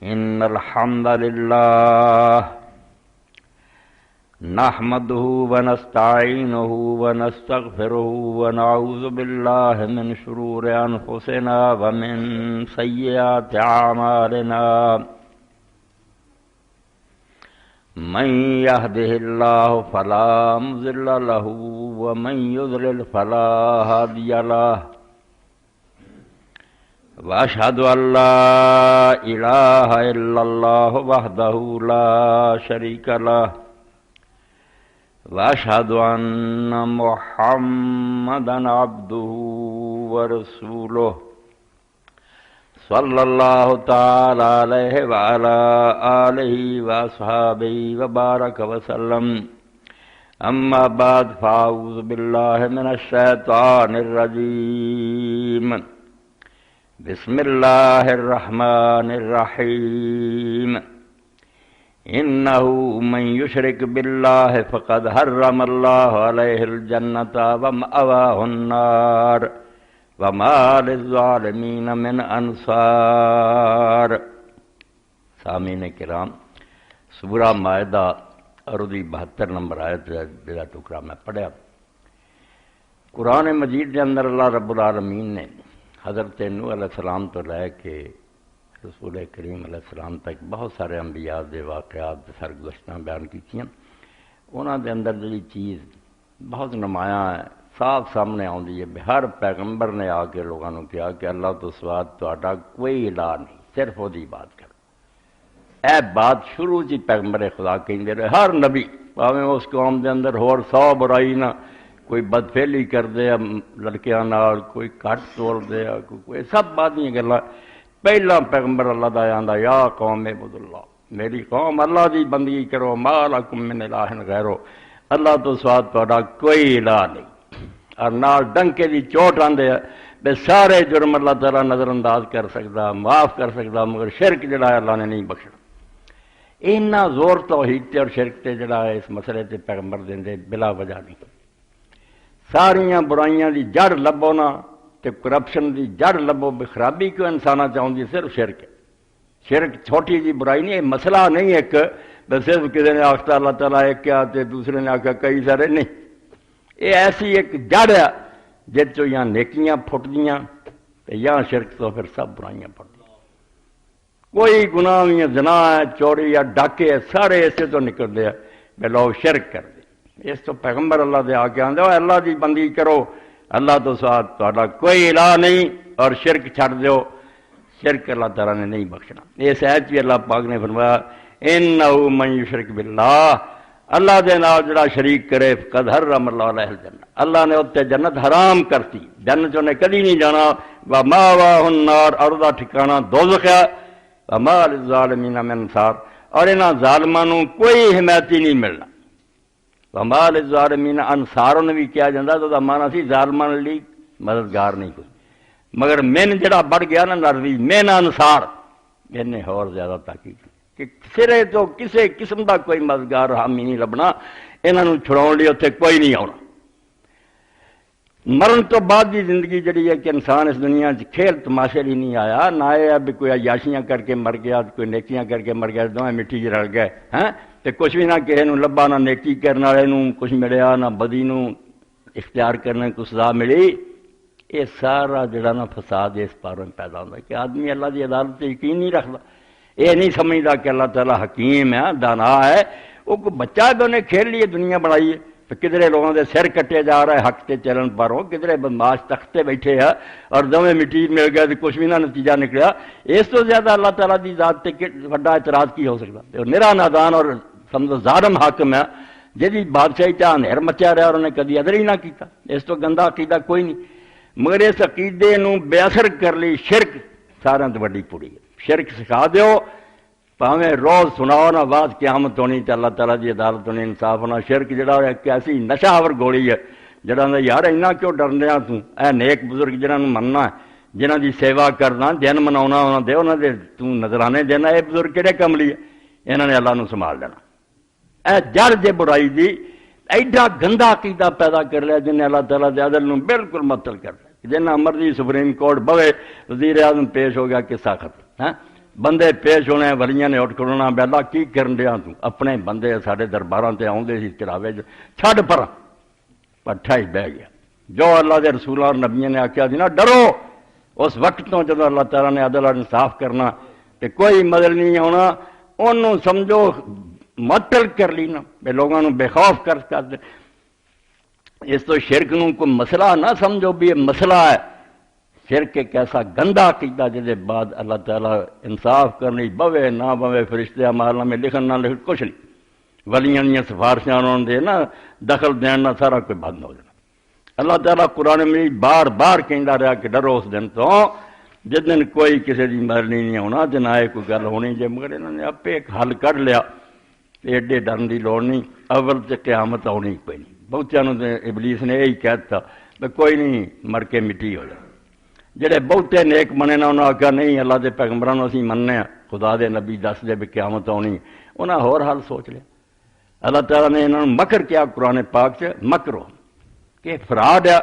إن الحمد لله نحمده ونستعينه ونستغفره ونعوذ بالله من شرور أنفسنا ومن سيئات أعمالنا من يهده الله فلا مضل له ومن يضلل فلا هادي له وأشهد أن لا إله إلا الله وحده لا شريك له وأشهد أن محمدا عبده ورسوله صلى الله تعالى عليه وعلى آله وأصحابه وبارك وسلم أما بعد فأعوذ بالله من الشيطان الرجيم بسم الله الرحمن الرحيم إنه من يشرك بالله فقد حرم الله عليه الجنة ومأواه النار وما للظالمين من انصار۔ سامعین کرام، سورہ مائدہ عرضی 72 نمبر آیت جڑا ٹکڑا میں پڑھیا۔ قرآن مجید کے اندر اللہ رب العالمین نے حضرت نوح علیہ السلام تو لے کے رسول کریم علیہ السلام تک بہت سارے انبیاء دے واقعات سرگزشتاں بیان کیتیاں۔ انہاں دے اندر جڑی چیز بہت نمایاں ہے، صاف سامنے آندی ہے، ہر پیغمبر نے آ کے لوگوں نے کہا کہ اللہ تو سوا تہاڈا کوئی الہ نہیں، صرف وہی بات کرو۔ اے بات شروع جی پیغمبر خدا کہندے رہے، ہر نبی پاویں اس قوم دے اندر ہور 100 برائی نہ، کوئی بدفعلی کر دے لڑکیاں نال، کوئی کٹ توڑ دے، کوئی سب بات نہیں گلا۔ پہلا پیغمبر اللہ دا آندا یا قوم عبد اللہ، میری قوم اللہ دی بندگی کرو، ما لکم من الہ غیرو، اللہ تو سوا تہاڈا کوئی الہ نہیں۔ اور نال ڈنکے دی چوٹ آندے بے سارے جرم اللہ تعالیٰ نظر انداز کر سکتا، معاف کر سکتا، مگر شرک جڑا ہے اللہ نے نہیں بخشنا۔ اینا زور توحید تے اور شرک تے جڑا ہے اس مسئلے تے پیغمبر دیندے بلا وجہ نہیں۔ ساریاں برائیاں دی جڑ لبو نا تے کرپشن دی جڑ لبو، بے خرابی کیوں انساناں چاہندی صرف شرک ہے۔ شرک چھوٹی جی برائی نہیں ہے، مسئلہ نہیں ایک بس صرف کسی نے آختا اللہ تعالیٰ ایک کیا تے دوسرے نے آخیا کئی سارے، نہیں، یہ ایسی ایک جڑ ہے جس چو یا نیکیاں پھٹدیاں یا شرک تو پھر سب برائیاں پھٹدیاں۔ کوئی گناہ بھی ہے، زنا ہے، چوری یا ڈاکے ہے، سارے ایسے تو نکلتے ہیں بے لوگ شرک کر دے۔ اس تو پیغمبر اللہ دے آ کے آندے ہو اللہ دی بندگی کرو، اللہ تو ساتھ تہاڈا کوئی الہ نہیں، اور شرک چھڑ دیو، شرک اللہ تعالیٰ نے نہیں بخشنا۔ اس آیت بھی اللہ پاک نے فرمایا انہ من یشرک باللہ، اللہ دے نال جڑا شریک کرے فقد حرم اللہ علیہ الجنہ، اللہ نے اتنے جنت حرام کرتی، جنت انہیں کدی نہیں جانا، وماواہ النار، اور دا ٹھکانہ دوزخ ہے، وما للظالمین من انصار، اور انہاں ظالماں نوں کوئی حمایتی نہیں ملنا۔ وما للظالمین انصار نے بھی کیا جاندہ تو دا معنی سی ظالماں لی مددگار نہیں کوئی، مگر من جڑا بڑھ گیا نا نروی من انصار، انہیں اور زیادہ تاکید کہ سرے تو کسے قسم دا کوئی مددگار حامی نہیں لبنا، انہوں چھڑاؤن لیے اتنے کوئی نہیں آنا۔ مرن تو بعد دی زندگی جڑی ہے کہ انسان اس دنیا کھیل تماشے لی نہیں آیا، نہ آیا بھی کوئی عیاشیاں کر کے مر گیا، کوئی نیکیاں کر کے مر گیا، دونیں مٹی جی رل گئے ہیں تے کچھ بھی نہ کہے نو لبا، نہ نیکی کرنے والے نو کچھ ملیا، نہ بدی نو اختیار کرنے کو سزا ملی۔ یہ سارا جڑا نا فساد اس پاروں پیدا ہوتا ہے کہ آدمی اللہ دی عدالت سے یقین نہیں رکھتا، یہ نہیں سمجھتا کہ اللہ تعالیٰ حکیم ہے، دانا ہے۔ وہ کوئی بچہ بھی انہیں کھیل لیے دنیا بنائی ہے، تو کدھرے لوگوں دے سر کٹے جا رہا ہے حق تے چلن پروں، کدھرے بدماش تختے بیٹھے ہیں اور دونیں مٹی مل گیا تو کچھ بھی نہ نتیجہ نکلیا۔ اس تو زیادہ اللہ تعالیٰ دی ذات تے بڑا اعتراض کی ہو سکتا؟ نرا نادان اور سمجھو ظالم حاکم ہے جی بادشاہی چاہ نہر مچا رہا اور انہیں کدی ادر ہی نہ کیتا۔ اس تو گندا عقیدہ کوئی نہیں، مگر اس عقیدے نو بے اثر کر لی شرک سارے تو وڈی پوڑی ہے۔ شرک سکھا دیو، پاویں روز سناؤ نہ بعد قیامت ہونی تے اللہ تعالیٰ دی عدالت ہونی، انصاف ہونا۔ شرک جڑا ہے کہ ایسی نشہ آور گولی ہے جڑا یار اینا کیوں ڈرنے آ توں، اے نیک بزرگ جنہاں نوں مننا ہے، جنہاں دی سیوا کرنا، دن مناونا انہاں دے، انہاں دے توں نظرانے دینا، اے بزرگ کہڑے کم لیے، انہاں نے اللہ نوں سنبھال لینا۔ اے جڑ جے برائی دی ایڈا گندا عقیدہ پیدا کر لیا جن نے اللہ تعالیٰ دے عدل نوں بالکل معطل کر دیا۔ جنہ مرضی سپریم کورٹ بوے، وزیر اعظم پیش ہو گیا قصہ ختم، بندے پیش ہونے ولیاں نے اٹھ کھلونا بے اللہ کی کرن دیا تو اپنے بندے سارے درباراں تے آؤندے سی چڑھاوے چھڈ پر پٹھا ہی بہ گیا جو اللہ دے رسولاں اور نبیوں نے آکھیا سی نا ڈرو اس وقت تو جب اللہ تعالیٰ نے عدل اور انصاف کرنا کہ کوئی مدل نہیں آنا انہوں سمجھو معطل کر لینا بے لوگوں نے بے خوف کر دے اس تو شرک نوں کوئی مسئلہ نہ سمجھو بھی یہ مسئلہ ہے شرک ایک ایسا گندا عقیدہ جس کے بعد اللہ تعالیٰ انصاف کرنی بوے نہ بوے فرشتے اعمال میں لکھن نہ لکھن کچھ نہیں ولیاں دیا سفارشاں انہوں دے نا دخل دینا سارا کوئی بند ہو جانا اللہ تعالیٰ قرآن مجید بار بار کہندا رہا کہ ڈرو اس دن تو جس دن کوئی کسی کی مرنی نہیں ہونا جن آئے کوئی گل ہونی جی مگر انہوں نے آپ ایک حل کر لیا ایڈے ڈرن کی لوڑ نہیں اول سے قیامت آنی کوئی نہیں بہتوں ابلیس نے یہی کہہ دیا کہ کوئی نہیں مر کے مٹی ہو جائے جڑے بہتے نیک بنے نا انہوں نے آخیا نہیں اللہ کے پیغمبروں اسی مننے خدا دے نبی دس دے بھی قیامت آنی انہیں ہور حل سوچ لیا اللہ تعالیٰ نے انہوں نے مکر کیا قرآن پاک سے مکرو کہ فراڈ ہے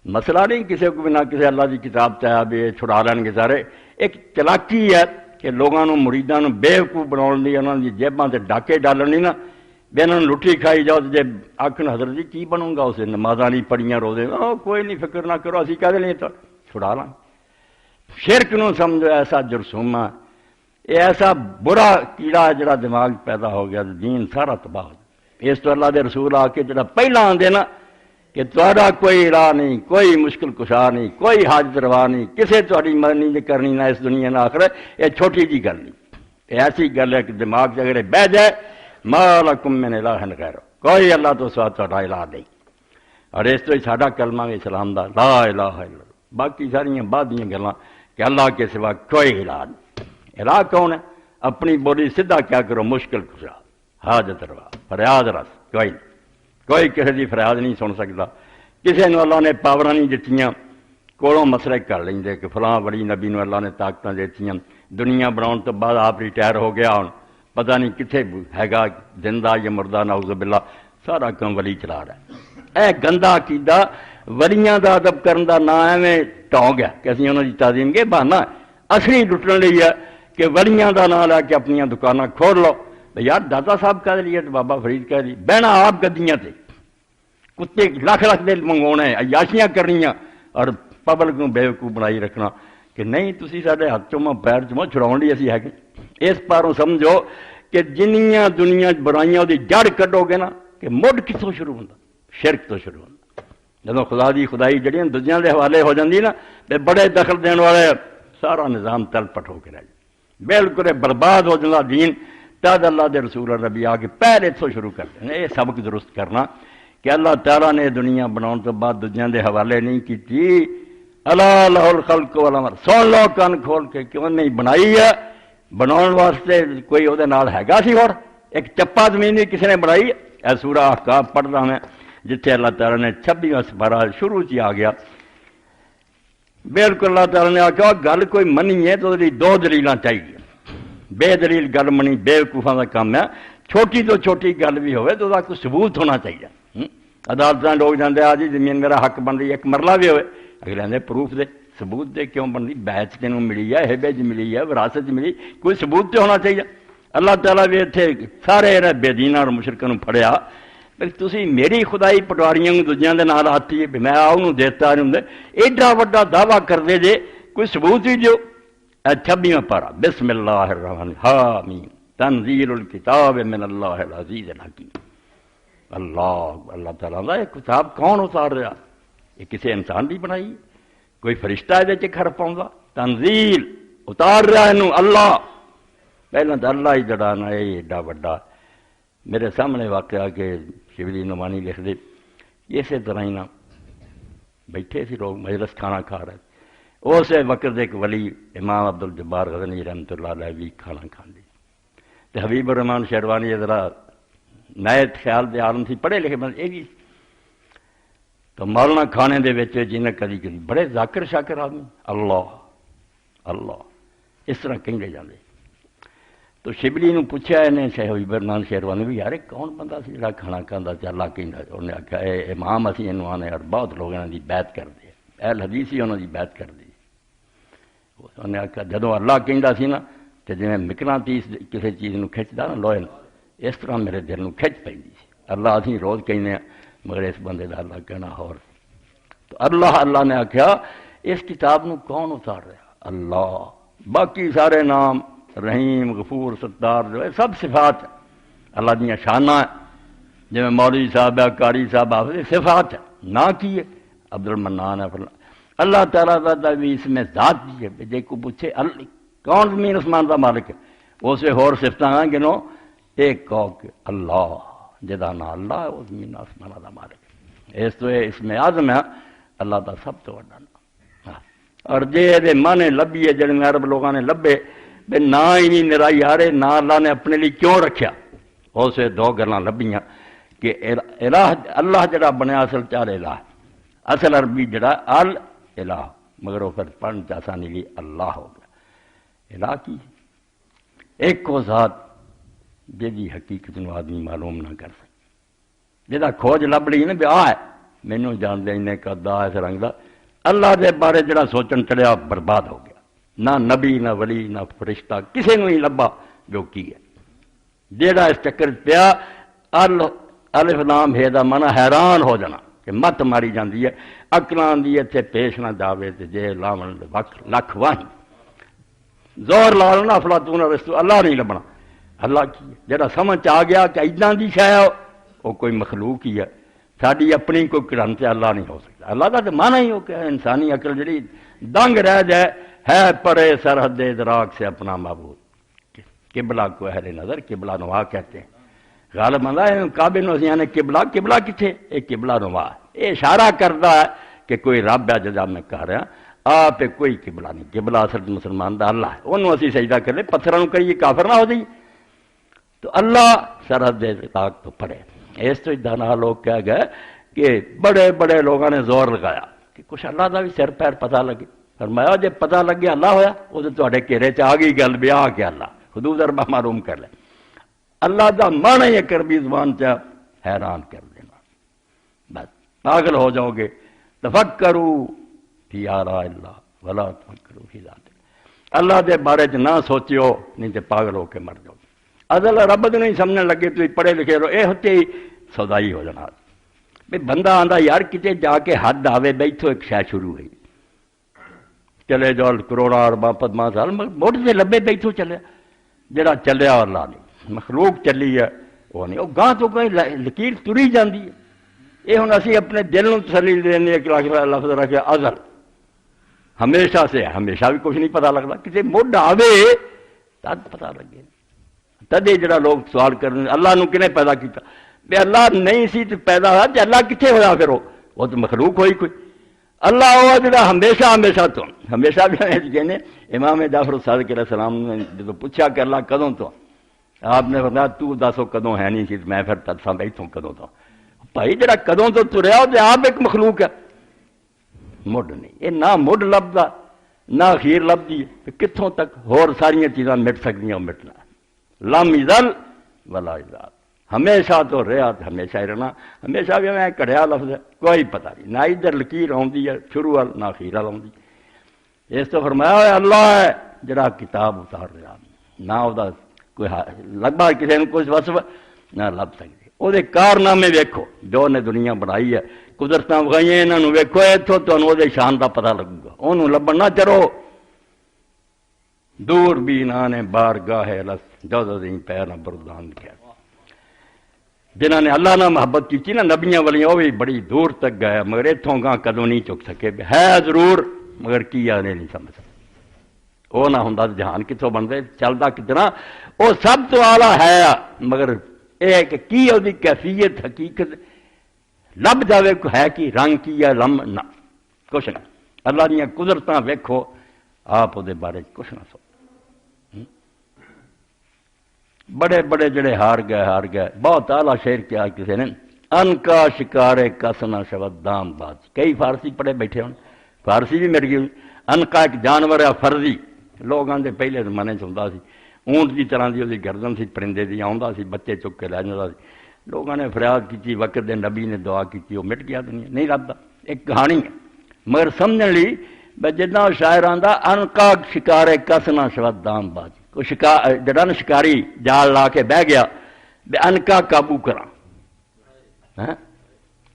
مسئلہ نہیں کسی کو بھی نہ کسی اللہ کی کتاب چاہیا بھی چھڑا لین گے سارے ایک چلاکی ہے کہ لوگوں مریداں بےوقوف بناؤ دی انہوں کی جیباں سے ڈاکے ڈالنی نا بھی انہوں نے لٹھی کھائی جاؤ جی آخر حضرت جی کی بنوں گا اسے نمازاں نہیں پڑھیاں روزے کوئی نہیں فکر نہ کرو اسی کہہ دیں تو چھڑا لیں شرک نو سمجھو ایسا جرسومہ یہ ایسا برا کیڑا ہے جڑا دماغ پیدا ہو گیا دین سارا تباہ ہو گیا اس تو اللہ دے رسول آ کے جڑا پہلا آندے نا کہ تہاڈا کوئی الہ نہیں کوئی مشکل کشا نہیں کوئی حاجت روا نہیں کسے تہاڈی مدد نہیں کرنی نہ اس دنیا نہ آخرت یہ چھوٹی جی گل نہیں یہ ایسی گل ہے کہ دماغ سے اگر بہ جائے ما لکم من الہ غیر کوئی اللہ تو سوا تہاڈا الہ نہیں اور اس تو ساڈا کلمہ اسلام دا لا الہ الا اللہ باقی ساریاں بعد دیاں گلاں کہ اللہ کے سوا کوئی الہ نہیں الہ کون ہے اپنی بولی سدھا کیا کرو مشکل کشا حاجت روا فریاد رس کوئی نہیں کوئی کسی کی فریاد نہیں سن سکتا کسی نے اللہ نے پاور نہیں دتیاں کولوں مسئلے کر لیں کہ فلاں بڑی نبی نے اللہ نے طاقتیں دیتیاں دنیا بناؤن تو بعد آپ ریٹائر ہو گیا ہوں پتہ نہیں کتنے ہے گا زندہ یا مردہ نعوذ باللہ سارا کام ولی چلا رہا ہے اے گندا عقیدہ ولیاں دا ادب کرن دا نا ایویں ٹو گیا کہ اسی انہاں دی تعظیم کے بہانا اصلی لٹن لئی ہے کہ ولیاں دا نام لے کے اپنی دکاناں کھول لو یار داتا صاحب کہہ لیے تو بابا فرید کہہ دی بہنا آپ گدیاں تے کتے لکھ لکھ دے منگونے عیاشیاں کرنیاں اور پبلک کو بےوقوف بنائی رکھنا کہ نہیں تسی ساڈے ہاتھ چوما پیر چوما چھڑاؤن لئی اسی ہے کہ اس پاروں سمجھو کہ جنیاں دنیا برائیاں دی جڑ کڈو گے نا کہ مڈ کتوں شروع ہوندا شرک تو شروع ہوندا جدوں خدا دی خدائی جڑیاں دوجیاں دے حوالے ہو جاندی نا تے بڑے دخل دین والے سارا نظام تل پٹ ہو کے رہ جائے بالکل برباد ہو جاتا دین تد اللہ دے رسول نبی آ کے پہلے اتوں شروع کرتے ہیں یہ سبق درست کرنا کہ اللہ تعالیٰ نے دنیا بناؤن تو بعد دوجیاں دے حوالے نہیں کی اللہ لہ الخلق والامر سن لو کن کھول کے کیوں نہیں بنائی ہے بناؤن واسطے کوئی وہ ہے سی اور ایک چپا زمین بھی کسی نے بنائی ہے سورہ احقاف پڑھتا میں جتنے اللہ تعالیٰ نے 26واں سپارہ شروع سے آ گیا بالکل اللہ تعالیٰ نے آخیا گل کوئی منی ہے تو دو دلیلاں چاہیے بے دلیل گل منی بے وقوفاں کا کام ہے چھوٹی تو چھوٹی گل بھی ہوئے تو اس کا کوئی ثبوت ہونا چاہیے عدالتیں لوگ جانے آ جی زمین میرا حق بن رہی ہے ایک مرلہ بھی ہوئے اگلے آدھے پروف دے ثبوت دے کیوں بن رہی بیچ تینوں ملی ہے ہیبے ملی ہے وراثت ملی کوئی ثبوت تو ہونا چاہیے اللہ تعالیٰ بھی اتنے سارے بے دینا اور مشرکوں پھڑیا تسی میری خدائی پٹواریاں دوجیاں دے نال آتی ہے میں آؤں دیتا نہیں ہوں ایڈا وڈا دعویٰ کر دے جے کوئی ثبوت ہی جو 26واں پارہ بسم اللہ الرحمن حامیم تنزیل الکتاب من اللہ العزیز الحکیم اللہ تعالیٰ دا یہ کتاب کون اتار رہا یہ کسی انسان بھی بنائی کوئی فرشتہ یہ کھڑ پاؤں تنزیل اتار رہا ہے اللہ پہلے تو اللہ ہی جڑانا ہے ایڈا وڈا میرے سامنے واقعہ کہ شبلی نعمانی لکھ دے اسی طرح ہی نا بیٹھے سی لوگ مجلس کھانا کھا رہے اس وقت ایک ولی امام عبد الجبار غزنی رحمۃ اللہ علیہ بھی کھانا کھانے تو حبیب الرحمان شیروانی ذرا نئے خیال دے عالم تھی پڑھے لکھے بند یہ بھی تو مولانا کھانے دے وچ جنہیں کدی کدی بڑے ذاکر شاکر آدمی اللہ اس طرح کہیں لے جاندے تو شبلی نو پوچھا انہیں حبیب الرحمان شیروانی بھی یار کون بندہ سی جڑا کھانا کھانا چلا کہندا انہیں آخیا اے امام اسی انہوں آنے اور بہت لوگ انہوں دی بیعت کردے اہل حدیث ہی انہوں دی بیعت کردی انہیں آخیا جدوں اللہ کہندا سی نا تو جی مقناطیس کسی چیز کو کھچتا نا لوہے نو، اس طرح میرے دل کو کھچ پی سی۔ اللہ اسی روز کہنے ہیں مگر اس بندے کا اللہ کہنا ہور۔ تو اللہ نے آخیا اس کتاب نو کون اتار رہا؟ اللہ۔ باقی سارے نام رحیم، غفور، ستار جو ہے سب صفات ہیں، اللہ دیا شانہ ہے۔ جی مولوی صاحب ہے، قاری صاحب آخر صفات ہے، نہ کی ہے عبد المنان ہے فلاں۔ اللہ تعالیٰ کا بھی اس میں ذات بھی ہے۔ جی کو پوچھے کون زمین آسمان کا مالک ہے، اس سے ہور صفت ہیں گنو، ایک کہو کہ اللہ، جدا نا اللہ ہے وہ زمین آسمان کا مالک ہے۔ اس میں عظم ہے اللہ کا سب تو بڑا نام۔ اور جی یہ مانے لبھی ہے جڑے عرب لوگوں نے لبے بے نہ ہی نہیں نرائی آ رہے، نہ اللہ نے اپنے لیے کیوں رکھیا، اسے دو گلاں لبھیاں کہ الہ اللہ جڑا بنیا اصل چار الہ، اصل عربی جڑا الہ، مگر وہ پھر پڑھن آسانی لی اللہ ہو گیا۔ الہ کی ایک کو ذات جی حقیقت نو آدمی معلوم نہ کر سکے، جہاں کھوج لب لی نا بھی آ ہے مینوں جان دے انہیں قدا اس رنگ دا، اللہ دے بارے جڑا سوچن چڑیا برباد ہو گیا۔ نہ نبی، نہ ولی، نہ فرشتہ کسی نو ہی لبا جو کی ہے۔ جیڑا اس چکر پیا الف لام ہے دا مانا حیران ہو جانا کہ مت ماری جاندی ہے، اکلاں دی اتنے پیش نہ جاوے تے جے لاون وقت لکھ واہی زور لا لو نا افلاطون ارسطو، اللہ نہیں لبنا۔ اللہ کی ہے جڑا سمجھ آ گیا کہ اداں دی شے ہے وہ کوئی مخلوق ہی ہے، ساری اپنی کوئی کرن تے اللہ نہیں ہو سکتا۔ اللہ کا تو مانا ہی ہو کہ انسانی عقل جڑی دنگ رہ جائے ہے پرے سرحد ادراک سے اپنا معبود۔ قبلہ کو اہل نظر قبلہ نوا کہتے ہیں۔ غالب بندہ کعبے نو نے قبلہ کتنے؟ یہ قبلہ نوا، یہ اشارہ کرتا ہے کہ کوئی رب ہے جدا میں کہہ رہا آپ کوئی قبلہ نہیں، قبلہ اصل مسلمان دا اللہ ہے، انہوں اسی سجدہ کر لیں، پتھروں کریے کافر نہ ہو جائیے۔ تو اللہ سرحد ادراک تو پڑے۔ اس تو دانا لوگ کہہ گئے کہ بڑے بڑے لوگوں نے زور لگایا کہ کچھ اللہ کا بھی سر پیر پتہ لگے۔ فرمایا جب پتہ لگ گیا اللہ ہویا وہ تو تھوڑے گھیرے چ آ گئی گل بھی آ کے اللہ حدود اربا معلوم کر لے۔ اللہ کا مانا ہی کربی زبان چ حیران کر دینا، بس پاگل ہو جاؤ گے۔ تفکروا فی آلاء اللہ ولا تفکروا فی ذات اللہ دے بارے چ نہ سوچیو نہیں تے پاگل ہو کے مر جاؤ۔ اصل رب کو نہیں سمجھنے لگے تو پڑھے لکھے رہو، یہ ہوتے ہی سودائی ہو جانا۔ بھئی بندہ آندا یار کتے جا کے حد آوے بیٹھو ایک شے شروع ہوئی، چلے جاؤ کروڑا ارباں پدماں سال موٹ سے لبے بیٹھو چلے، جڑا چلیا اللہ نہیں، مخلوق چلی ہے وہ نہیں، وہ گاہ تو کہیں لکیر تری جاندی ہے۔ یہ ہن اسی اپنے دل نو تسلی دینے ایک لفظ رکھے ازل، ہمیشہ سے ہمیشہ بھی کچھ نہیں پتہ لگتا، کسی مڈ آوے تد پتہ لگے۔ تدے جڑا لوگ سوال کرنے اللہ نو کنے پیدا کیتا، بے اللہ نہیں سی تو پیدا ہوا تے اللہ کتنے ہویا پھر وہ تو مخلوق ہوئی کوئی۔ اللہ ہوا جڑا ہمیشہ ہمیشہ تو ہمیشہ بھی کہنے امام جعفر الصادق علیہ السلام نے جب پوچھا کہ اللہ کدوں تو، آپ نے فرمایا تو دسو کدوں ہے نہیں سی میں پھر ترساں بیٹھوں کدوں تو۔ بھائی جڑا کدوں تو تریا وہ آپ ایک مخلوق ہے، مڈ نہیں، یہ نہ مڈ لبدا نہ اخیر لبدی ہے، کتوں تک ہور ساریاں چیزاں مٹ سکدیاں مٹنا۔ لم یزل ولا یزال، ہمیشہ تو رہا تو ہمیشہ ہی رہنا، ہمیشہ بھی میں کڑیا لفظ ہے کوئی پتہ نہیں، نہ ادھر لکیر آتی ہے شروع وال نہ اخیر وال آتی۔ اس تو فرمایا ہوا اللہ ہے جڑا کتاب اتار رہا، نہ وہ کوئی لگ بھگ کسی نے کچھ وصف نہ لب سکتے۔ وہ کارنامے ویکھو جو نے دنیا بنائی ہے، قدرت وکھائی انہوں ویکھو، اتوں تمہیں وہ شان کا پتہ لگے گا، انہوں لبن نہ چرو۔ دور بھی نے بارگاہ لس جو پیر نہ بردان کیا، جنہوں نے اللہ نہ محبت کی نا نبیاں والیاں وہ بھی بڑی دور تک گئے، مگر اتوں گاہ کدوں نہیں چک سکے، ہے ضرور مگر کیا نے نہیں سمجھ سکتے۔ وہ نہ ہوں جہان کتوں بنتے چلتا کتنا، وہ سب تو آلہ ہے مگر یہ کہ کی وہ کیفیت حقیقت لب جائے ہے کہ رنگ کی ہے لم نہ کچھ نہ۔ اللہ دیا قدرت ویکھو آپ وہ بارے کچھ نہ سو۔ بڑے بڑے جڑے ہار گئے بہت اعلیٰ شعر کیا کسی نے، ان کا شکارے کسنا شبد دام باز، کئی فارسی پڑھے بیٹھے ہوں، فارسی بھی مر گئی۔ ان کا ایک جانور ہے فرضی، لوگ آدھے پہلے زمانے چاہتا سی اونٹ کی طرح کی وہ گردن سی پرندے کی آتا سی بچے چک کے لے جاتا سی، لوگوں نے فریاد کی وقت دے نبی نے دعا کی وہ مٹ گیا دنیا نہیں لبتا۔ ایک کہانی ہے مگر سمجھنے لی جدا شاعر آتا ان کا شکارے کسنا شبد دام باز، وہ جڑا نا شکاری جال لا کے بہ گیا بے انکا قابو کرا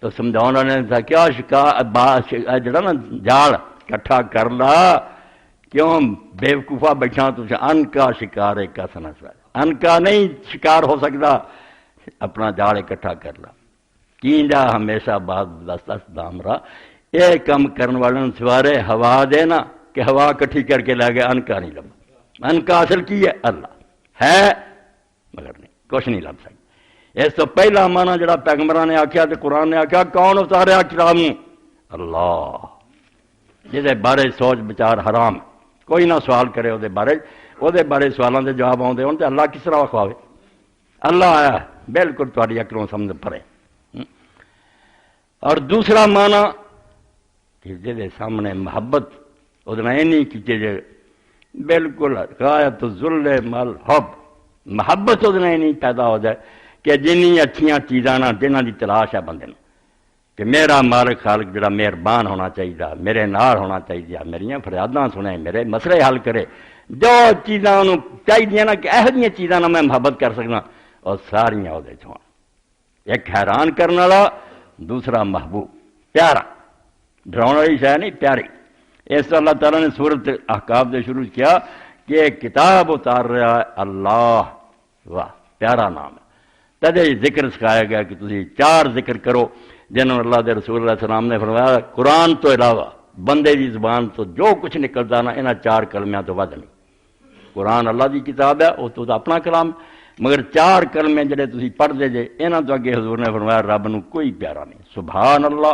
تو سمجھاؤنا نے کیا جڑا نا جال کٹھا کر لا کیوں بے وقوفا بیٹھا تو انکا شکار کس نہ انکا نہیں شکار ہو سکتا اپنا جال اکٹھا کر لا کینجا ہمیشہ بات دس دامرا یہ کم کرنے والوں سوارے ہوا دے نا کہ ہوا کٹھی کر کے لے گئے انکا نہیں لبا انکا اصل کی ہے اللہ ہے مگر نہیں کچھ نہیں لب سکتا اس تو پہلا مانا جڑا پیغمبران نے آکھیا تے قرآن نے آکھیا کون اتاریا کتاب اللہ جہدے بارے سوچ بچار حرام کوئی نہ سوال کرے وہ بارے سوالوں کے جواب آتے ہوں تو اللہ کس طرح کھواوے اللہ آیا بالکل تاری اکلوں سمجھ پڑے اور دوسرا معنی کہ جہدے سامنے محبت وہ نہیں کی بالکل غایت ذل مل حب محبت وہ نہیں پیدا ہو جائے کہ جنی اچھیاں چیزاں جنہاں دی تلاش ہے بندے کہ میرا مالک خالق جڑا مہربان ہونا چاہیے میرے نال ہونا چاہیے میریاں فریاداں سنے میرے مسئلے حل کرے جو چیزاں چاہیے نا کہ یہ چیزاں میں محبت کر سکنا اور ساریاں وہ ایک حیران کرنے والا دوسرا محبوب پیارا ڈراؤن والی شے نہیں پیاری اس تو اللہ تعالیٰ نے سورت احقاف سے شروع کیا کہ ایک کتاب اتار رہا ہے اللہ واہ پیارا نام ہے تدے ذکر سکھایا گیا کہ تسی 4 ذکر کرو جنہوں اللہ دے رسول اللہ علیہ السلام نے فرمایا قرآن تو علاوہ بندے دی زبان تو جو کچھ نکلتا نا انہاں 4 کلمیاں تو ود نہیں قرآن اللہ دی کتاب ہے وہ تو اپنا کلام مگر 4 کلمے جڑے تسی پڑھ دے جے انہاں تو اگے حضور نے فرمایا رب نو کوئی پیارا نہیں سبحان اللہ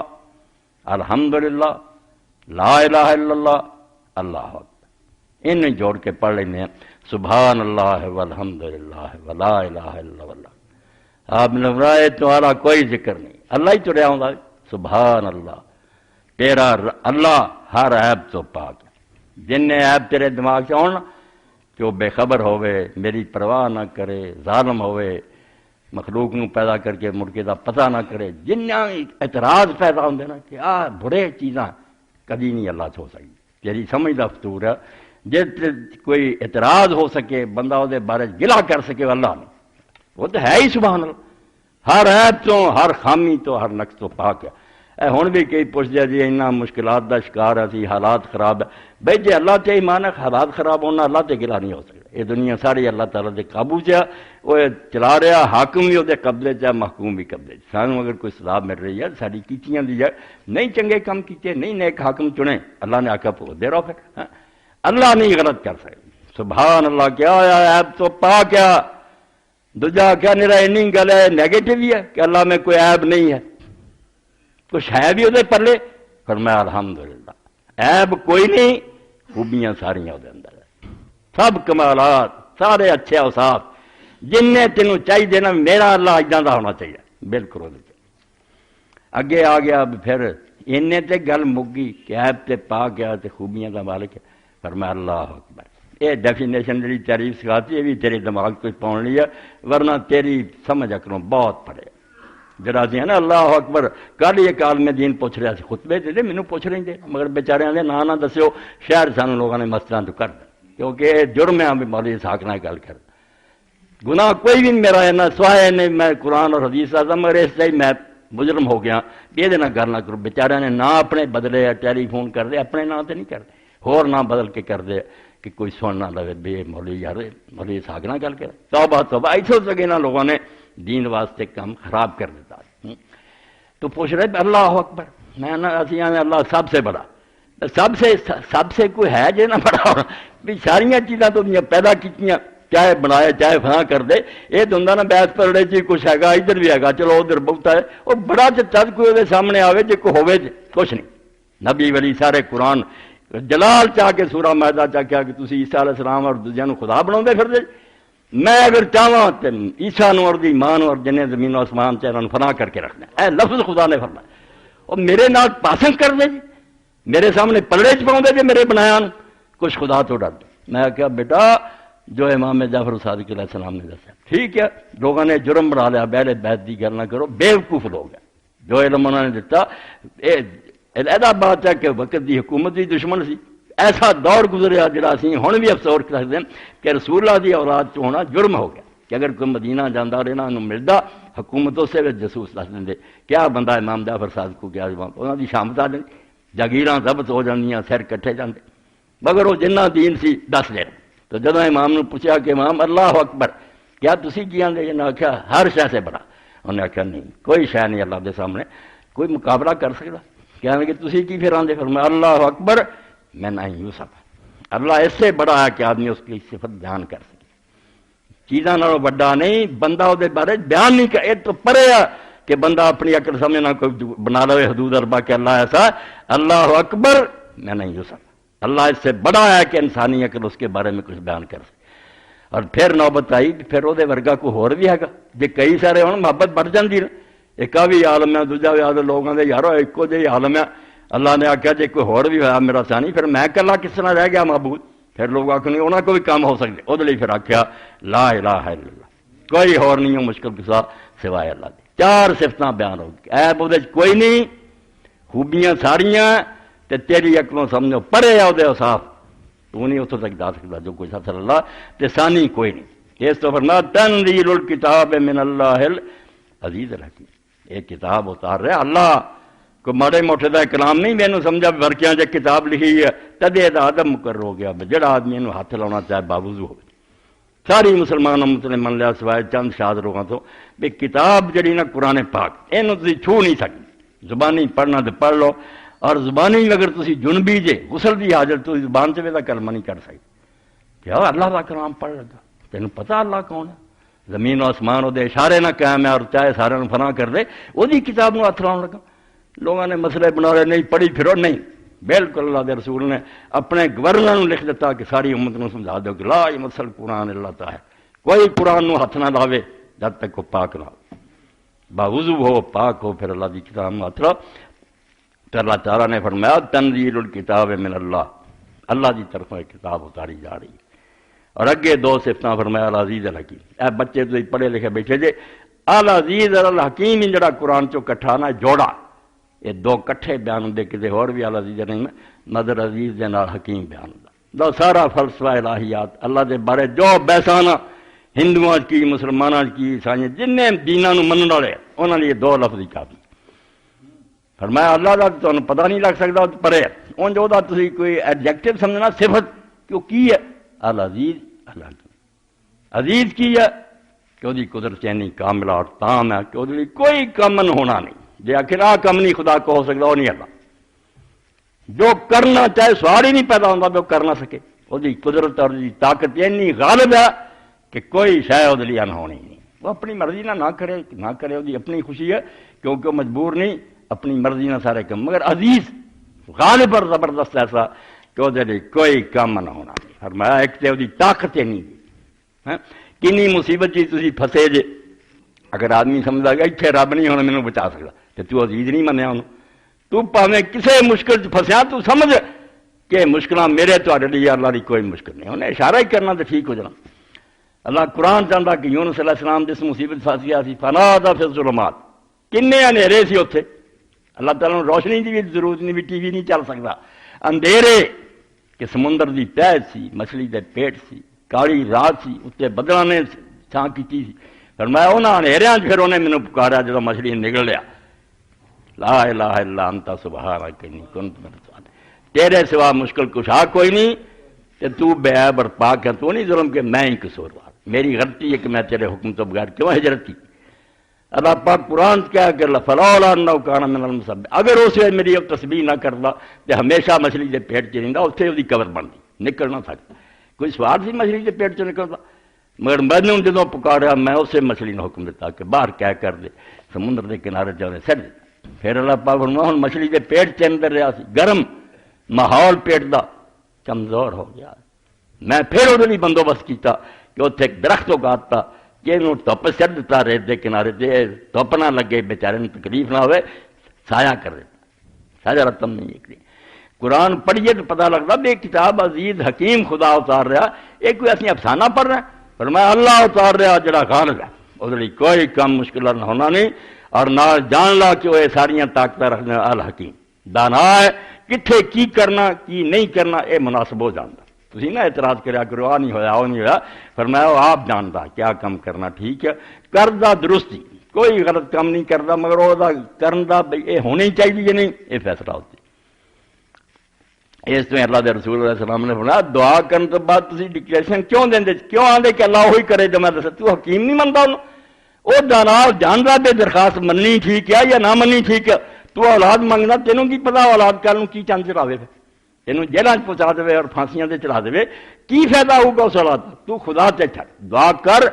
الحمدللہ لا الہ الا اللہ اللہ اکبر انہیں جوڑ کے پڑھ لینے ہیں سبحان اللہ والحمدللہ ولا الہ الا اللہ آپ نے فرمایا تمہارا کوئی ذکر نہیں اللہ ہی چڑیا ہوں سبحان اللہ تیرا اللہ ہر عیب تو پاک جن نے عیب تیرے دماغ سے آنا کہ وہ بے خبر ہوئے میری پرواہ نہ کرے ظالم ہوئے مخلوق نو پیدا کر کے مڑکے دا پتہ نہ کرے جن اعتراض پیدا ہوندے نا کہ برے چیزاں کبھی نہیں اللہ سے ہو سکتی تیری سمجھ دا فطور ہے جس کوئی اعتراض ہو سکے بندہ وہ بارے گلا کر سکے اللہ نے وہ تو ہے ہی سبحان اللہ ہر عیب تو ہر خامی تو ہر نقص تو پاک ہے ہوں بھی کئی پوچھ دیا جی اتنا مشکلات کا شکار ہے حالات خراب ہے بھائی جی اللہ تے ایمان ہے حالات خراب ہونا اللہ تے گلا نہیں ہو سکتا یہ دنیا ساری اللہ تعالیٰ کے قابو چ وہ چلا رہا حاکم بھی وہ قبضے چ محکوم بھی قبضے سانوں اگر کوئی سزا مل رہی ہے ساری کیتیاں دی ہے نہیں چنگے کام کیتے نہیں نیک حاکم چنے اللہ نے آکھا پو دے رہو پھر اللہ نہیں غلط کر سکتے سبحان اللہ کیا ہوا عیب تو پا کیا دوجا کیا میرا اینی گل ہے نیگیٹو ہی ہے کہ اللہ میں کوئی عیب نہیں ہے کچھ ہے بھی وہ پرلے فرمایا الحمدللہ عیب کوئی نہیں خوبیاں ساریاں وہ اندر ہے سب کمالات سارے اچھے اوصاف جن نے تینوں چاہیے نا میرا اللہ اجاں دا ہونا چاہیے بالکل وہ اگے آ گیا پھر انہیں تے گل مگی کہ عیب تے پا گیا تے خوبیاں دا مالک ہے فرمایا اللہ اکبر یہ ڈیفینیشن جی تعریف سکھاتی ہے بھی تیرے دماغ کو پاؤن لی ہے ورنہ تیری سمجھ اکروں بہت پڑے جڑا سی ہے نا اللہ اکبر کل ایک عالم دین پوچھ رہا سی خطبے دے مینوں پوچھ رہے تھے مگر بیچاریاں دے نہ دسیو شہر سانوں لوگوں نے مسجداں تو کر دیں کیونکہ جرم ہے بھی مولوی اسحاق نال گل کر گناہ کوئی بھی میرا ہے نہ سوائے نہیں میں قرآن اور حدیث آتا مگر اس سے میں مجرم ہو گیا یہ نہ گل نہ کرو بیچاریاں نے نہ اپنے بدلے ٹیلی فون کر دے اپنے نام تے نہیں کرتے ہور نہ بدل کے کر دے کہ کوئی سن نہ لگے بے مولوی یار مولوی اسحاق نال گل کر توبہ توبہ ایسے سکے نا لوگوں نے دین واسطے کام خراب کر دیتا تو پوچھ رہے اللہ اکبر میں اللہ سب سے بڑا سب سے کوئی ہے جو نہ بڑا ہونا بھی ساریاں چیزاں تو پیدا کیتیاں چاہے بنایا چاہے فلاں کر دے یہ تو ہوں نا بحث پڑھنے چی کچھ ہے ادھر بھی ہے چلو ادھر بہتا ہے وہ بڑا چد کوئی وہ سامنے آئے جی کوئی ہوے کچھ نہیں نبی ولی سارے قرآن جلال چاہ کے سورہ مائدہ چاہ کیا کہ تسی عیسیٰ علیہ السلام اور دوجیاں نو خدا بنا پھر دے میں اگر چاہواں تو عیسیٰ نو اور دی مان اور جنہیں زمین و آسمان چہرہ فنا کر کے رکھنا اے لفظ خدا نے فرمایا اور میرے نال پاسنگ کر دے جی میرے سامنے پلڑے چ پاؤں دے جی میرے بنایا کچھ خدا تو ڈر دے میں کہا بیٹا جو امام جعفر صادق علیہ السلام نے دسا ٹھیک ہے لوگوں نے جرم بنا لیا بیل بیت دی گل نہ کرو بیوقوف لوگ ہیں جو علم انہوں نے دیتا علیحدہ بات ہے کہ وقت دی حکومت بھی دشمن سی ایسا دور گزریا جڑا اسی ہن بھی افسوس کر سکتے ہیں کہ رسول اللہ دی اولاد چ ہونا جرم ہو گیا کہ اگر کوئی مدینہ جانا رہنا انہوں ملتا حکومت اسے وچ جاسوس دس دیں کیا بندہ امام جعفر صادق کو کیا انہوں دی شامت آ جائیں جاگیراں ضبط ہو جانیاں سر کٹھے جاندے مگر وہ جنہ دین سی دس دین تو جدوں امام نے پوچھا کہ امام اللہ اکبر کیا تسی کی آندے انہوں نے آخیا ہر شے سے بڑا انہوں نے آخیا نہیں کوئی شے نہیں اللہ دے سامنے کوئی مقابلہ کر سکتا کہنے کہ تسی کی پھر آندے فرمایا اللہ اکبر میں نہیں یوسف اللہ اس سے بڑا ہے کہ آدمی اس کی صفت بیان کر سکے چیزاں نالوں بڑا نہیں بندہ وہ بارے بیان نہیں کر تو پرے ہے کہ بندہ اپنی عقل سامنے نہ کوئی بنا لے حدود اربا کہ اللہ ایسا اللہ اکبر میں نہیں یوسف اللہ اس سے بڑا ہے کہ انسانی عقل اس کے بارے میں کچھ بیان کر سکے اور پھر نوبت آئی پھر وہ ورگا کوئی ہور بھی ہے جی کئی سارے ہوں محبت بڑھ جاتی نا ایک بھی عالم ہے دوجا بھی عالم لوگوں کے یارو ایکو جی عالم ہے اللہ نے آخیا جی کوئی ہور بھی ہوا میرا سانی پھر میں کلا کس طرح رہ گیا معبود پھر لوگ آخر نہیں انہوں کو بھی کام ہو سکتے وہ لیے پھر آخیا لا الہ الا اللہ کوئی ہور نہیں ہو مشکل کسا سوائے اللہ دی چار صفتاں بیان ہو گئی ایب وہ کوئی نہیں خوبیاں ساریاں تے تیری عقلوں سمجھو پرے آ دے صاف تو نہیں اتوں تک جا سکتا جو کچھ اصل اللہ تے ثانی کوئی نہیں اس تو فرمایا تنزیل الکتاب من اللہ العزیز الحکیم ایک کتاب اتار رہا اللہ کوئی ماڑے موٹے کا کلام نہیں مینوں سمجھا ورکیاں جے کتاب لکھی ہے تدے دا ادب مقرر ہو گیا جڑا آدمی انہوں ہاتھ لاؤنا چاہے باوضو ہو ساری مسلمان مسلم من لیا سوائے چند شاد لوگوں تو بھی کتاب جڑی نا قرآن پاک اینوں تسی چھو نہیں سکتے زبانی پڑھنا تو پڑھ لو اور زبانی اگر تسی جنبی جے غسل دی حاجت تو زبان سے بھی کلمہ نہیں کر سکتے کیا اللہ کا کلام پڑھ لگا تینوں پتہ اللہ کون ہے زمین و آسمان وہ اشارے نہ قائم ہے اور چاہے سارے فنا کر دے وہی کتاب نو ہاتھ لاؤن لگا لوگوں نے مسئلے بنا رہے نہیں پڑھی پھرو نہیں بالکل اللہ کے رسول نے اپنے گورنر نو لکھ دیتا کہ ساری امت نو سمجھا دو کہ لا یمسل قرآن اللہ تعالی کوئی قرآن نو ہاتھ نہ لاوے جب تک وہ پاک نہ ہو باوضو ہو پاک ہو پھر اللہ کی کتاب نو ہاتھ لاؤ تو اللہ تعالیٰ نے فرمایا تنزیل الکتاب من اللہ اللہ کی طرف کتاب اتاری جا رہی ہے اور اگے دو صفتاں فرمایا العزیز الحکیم اے بچے تو پڑھے لکھے بیٹھے جے العزیز الحکیم جڑا قرآن چو کٹھا نہ جوڑا یہ دو کٹھے بیان ہوندے کسی اور بھی العزیز نہیں میں مدر عزیز دے نال حکیم بیان ہوندا دو سارا فلسفہ الہیات اللہ دے بارے جو بیسانا ہندوؤں کی مسلمانوں کی عیسائیاں جنہیں دیناں نو منن والے انہاں لیے دو لفظ ہی کافی فرمایا اللہ دا تانوں پتہ نہیں لگ سکدا پرے اون جو دا تسی کوئی ایڈجیکٹو سمجھنا صفت کیوں کی ہے العزیز الحکیم عزیز کی ہے کہ وہ قدرت یعنی کاملہ اور تام ہے کہ وہ کوئی کم ہونا نہیں جی آخر آ کم نہیں خدا کو ہو سکتا وہ نہیں اللہ جو کرنا چاہے سوال ہی نہیں پیدا ہوتا وہ کر نہ سکے وہ قدرت اور طاقت اتنی غالب ہے کہ کوئی شاید وہ لیے انہونی نہیں وہ اپنی مرضی نہ کرے وہ اپنی خوشی ہے کیونکہ وہ مجبور نہیں اپنی مرضی نہ سارے کم مگر عزیز غالب اور زبردست ایسا کہ وہ کوئی کام نہ ہونا نہیں فرمایا ایک تو وہ طاقت نہیں کنی مصیبت جی تھی پھسے جے اگر آدمی سمجھا گا اتنے رب نہیں ہونا مینوں بچا سکتا تو عزیز نہیں منیا انہوں تو پاویں کسے مشکل پھسیا تو سمجھ کہ مشکل میرے تہاڈے لیے اللہ کی کوئی مشکل نہیں انہیں اشارہ ہی کرنا تو ٹھیک ہو جانا اللہ قرآن چاہتا کہ یونس علیہ السلام جس مصیبت پھس گیا سی فنادى فی الظلمات کنے اندھیرے سی اتنے اللہ تعالیٰ روشنی کی بھی ضرورت نہیں بھی ٹی وی نہیں چل سکتا اندھیرے کہ سمندر کی تہ سی مچھلی دے پیٹ سی کالی رات سی اتنے بدلاں نے چھان کی فرمایا انہاں اندھیریاں پھر انہیں مینوں پکاریا جدوں مچھلی نکل لیا لا الہ الا انت سبحانک انی کنت من الظالمین تیرے سوا مشکل کشا کوئی نہیں کہ تو بے عیب اور پاک ہے تو نہیں ظلم کہ میں ہی قصوروار میری غلطی ہے کہ میں تیرے حکم تو بغیر کیوں ہجرت کی اللہ پاک قرآن کیا کہ فلولا انہ کان من المسبحین اگر اسے میری اب تسبیح نہ کرتا تو ہمیشہ مچھلی کے پیٹ چ رہندا اتنے وہ قبر بنتی نکل نہ سکتا کوئی سوال سی مچھلی کے پیٹ چ نکلتا مگر میں نے جدوں پکاریا میں اسے مچھلی نے حکم دیتا کہ باہر کیا کر دے سمندر کے کنارے جانے سٹ دے پھر اللہ پاک فرمایا ہن مچھلی کے پیٹ کے اندر رہا سی گرم ماحول پیٹ دا کمزور ہو گیا میں پھر وہ بندوبست کیتا کہ اتنے ایک درخت اگاتا کہ انہوں دھپ سٹ دیتا ریت کے کنارے سے دھپ نہ لگے بیچارے تکلیف نہ ہوئے سایہ کر دیتا سایہ رتم نہیں نکلی قرآن پڑھیے تو پتہ لگتا بے کتاب عزیز حکیم خدا اتار رہا یہ کوئی اسی افسانہ پڑھ رہے ہیں فرمایا اللہ اتار رہا جڑا غالب ہے اس لیے کوئی کم مشکل نہ ہونا نہیں اور نہ جان لا کہ وہ ساریاں طاقتیں رکھنے الحکیم دانا ہے کتنے کی کرنا کی نہیں کرنا یہ مناسب ہو جاتا. تسی نہ اعتراض کریا کرو آ نہیں ہویا وہ نہیں ہویا. فرمایا وہ آپ جانتا کیا کام کرنا ٹھیک ہے کردہ درستی کوئی غلط کام نہیں کرتا مگر وہ کرنا یہ ہونی چاہیے یا نہیں یہ فیصلہ ہوتی. اس میں اللہ دے رسول علیہ السلام نے فرمایا دعا کرنے تو بعد تسی ڈکلیریشن کیوں دیں کیوں آدھے کہ اللہ وہی کرے جو میں دسا تو حکیم نہیں منتا انہوں وہ جانتا بے درخواست مننی ٹھیک ہے یا نہ مننی ٹھیک ہے. تو اولاد منگنا تینوں کی پتا اولاد کل کی چند چڑھا دے تینوں جیلوں پہنچا دے اور پھانسیاں تے چڑھا دے کی فائدہ ہوگا اس اولاد کا. تو خدا تے چھڑ دعا کر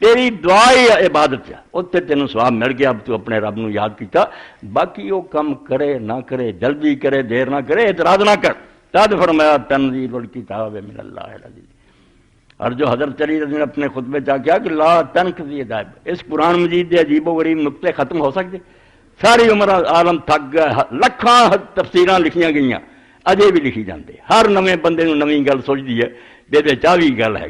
تیری دعا ہی عبادت ہے اتنے تینوں ثواب مل گیا. اب تو اپنے رب نو یاد کیتا باقی وہ کم کرے نہ کرے جلدی کرے دیر نہ کرے اعتراض نہ کر. تد فرمایا تنزیل الکتاب من اللہ العزیز. اور جو حضرت علی نے اپنے خطبے چاہ کیا کہ لا تنقضی دائب اس قرآن مجید دے عجیب و غریب نقطے ختم ہو سکتے ساری عمر عالم تھک گئے لکھاں تفسیراں لکھیاں گئیاں اجے بھی لکھی جاندے ہر نویں بندے نو نویں گل سوچدی ہے بے چاوی گل ہے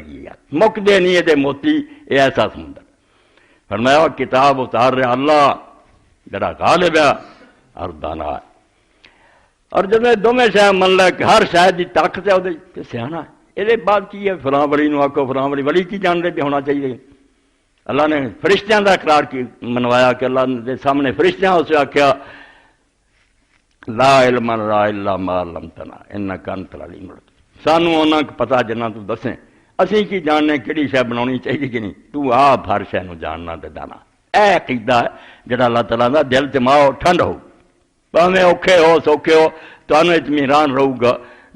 مکدے نہیں یہ موتی یہ ایسا سمندر. فرمایا کتاب اتار رہا اللہ جڑا غالب ہے اور دانا ہے. اور جب دونوں شاید من لے کہ ہر شاید کی طاقت ہے وہ سیاح ہے یہ بعد کی ہے فلاں ولی نو آکو فلاں ولی کی جان دے بھی ہونا چاہیے. اللہ نے فرشتیاں کا اقرار کی منوایا کہ اللہ نے سامنے فرشتیاں اسے آخیا لا علم لنا الا ما علمتنا انک انت العلیم الحکیم. سانو انہاں کو پتا جنہ تو دسیں اسی کی جاننے کہڑی شے بنانی چاہیے کہ نہیں تو آپ ہر شے نو جاننا تے دانا. اے عقیدہ ہے جڑا اللہ تعالیٰ دا دل دماغ ٹھنڈ ہو پاویں اوکھے ہو سوکھے ہو تانوں اطمینان رہو گا.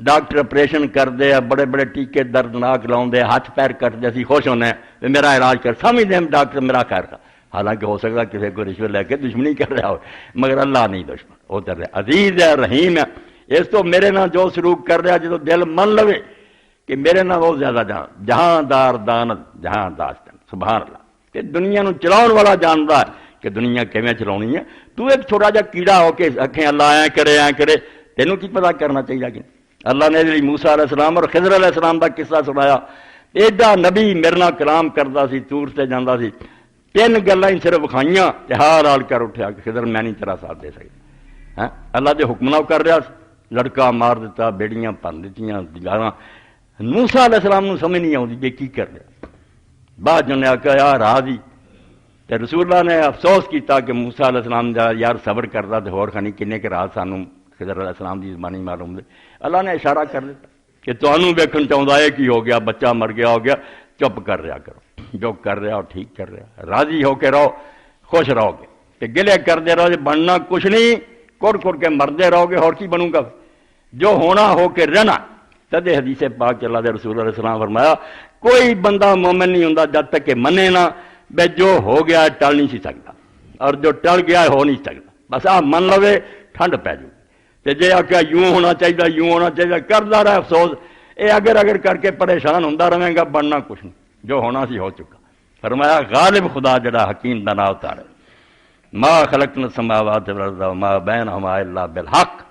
ڈاکٹر آپریشن کرتے ہیں بڑے بڑے ٹیکے دردناک لاؤندے ہاتھ پیر کٹتے اسی خوش ہونے ہیں میرا علاج کر سمجھتے ہیں ڈاکٹر میرا خیر کا. حالانکہ ہو سکتا کسی کو رشوت لے کے دشمنی کر رہا ہو مگر اللہ نہیں دشمن وہ کر رہا عزیز ہے رحیم ہے. اس تو میرے نہ جو سلوک کر رہا جدو دل من لوے کہ میرے نہ بہت زیادہ جہاں دار دانت جہاں داشتن سبحان اللہ کہ دنیا نو چلاؤن والا جانتا ہے کہ دنیا کیویں چلانی ہے. تو ایک چھوٹا جا کیڑا ہو کے آکھیں اللہ ایں کرے تینوں کی پتہ کرنا چاہیے کہ اللہ نے موسیٰ علیہ السلام اور خضر علیہ السلام کا قصہ سنایا. ایڈا نبی میرے نال کلام کرتا سی تور سے جانا سی تین گلاں ہی صرف کھائیاں ہار آل کر اٹھیا کہ خضر میں نہیں تیرا ساتھ دے سکتا. اللہ دے حکم نہ کر رہا لڑکا مار دیتا بیڑیاں بن دیتیاں گالاں. موسیٰ علیہ السلام نو سمجھ نہیں آتی کہ کی کر رہا. بعد جو نے آخیا یار راضی تے رسول اللہ نے افسوس کیتا کہ موسیٰ علیہ السلام دا یار صبر کرتا تے ہور کھانی کنے کے رات سانوں خضر علیہ السلام دی زبانی معلوم دے. اللہ نے اشارہ کر دیتا کہ تانوں ویکھن چاہندا ہے کی ہو گیا بچہ مر گیا ہو گیا چپ کر رہا کرو جو کر رہا ہو ٹھیک کر رہا راضی ہو کے رہو خوش رہو گے کہ گلے کرتے رہو بننا کچھ نہیں کڑ کے مرتے رہو گے اور کی بنوں گا جو ہونا ہو کے رہنا. تد حدیث پاک اللہ دے رسول علیہ السلام فرمایا کوئی بندہ مومن نہیں ہوندا جب تک کہ منے نہ بے جو ہو گیا ٹل نہیں سی سکتا اور جو ٹل گیا ہو نہیں سکتا. بس آپ من لوے ٹھنڈ پی جائے تے جے آخیا یوں ہونا چاہیے کردا رہے افسوس اے اگر کر کے پریشان ہوندا رہے گا بننا کچھ نہیں جو ہونا سی ہو چکا. فرمایا غالب خدا جڑا حکیم دا نام اتارے ما خلقنا السماوات والارض وما بینہما الا بالحق.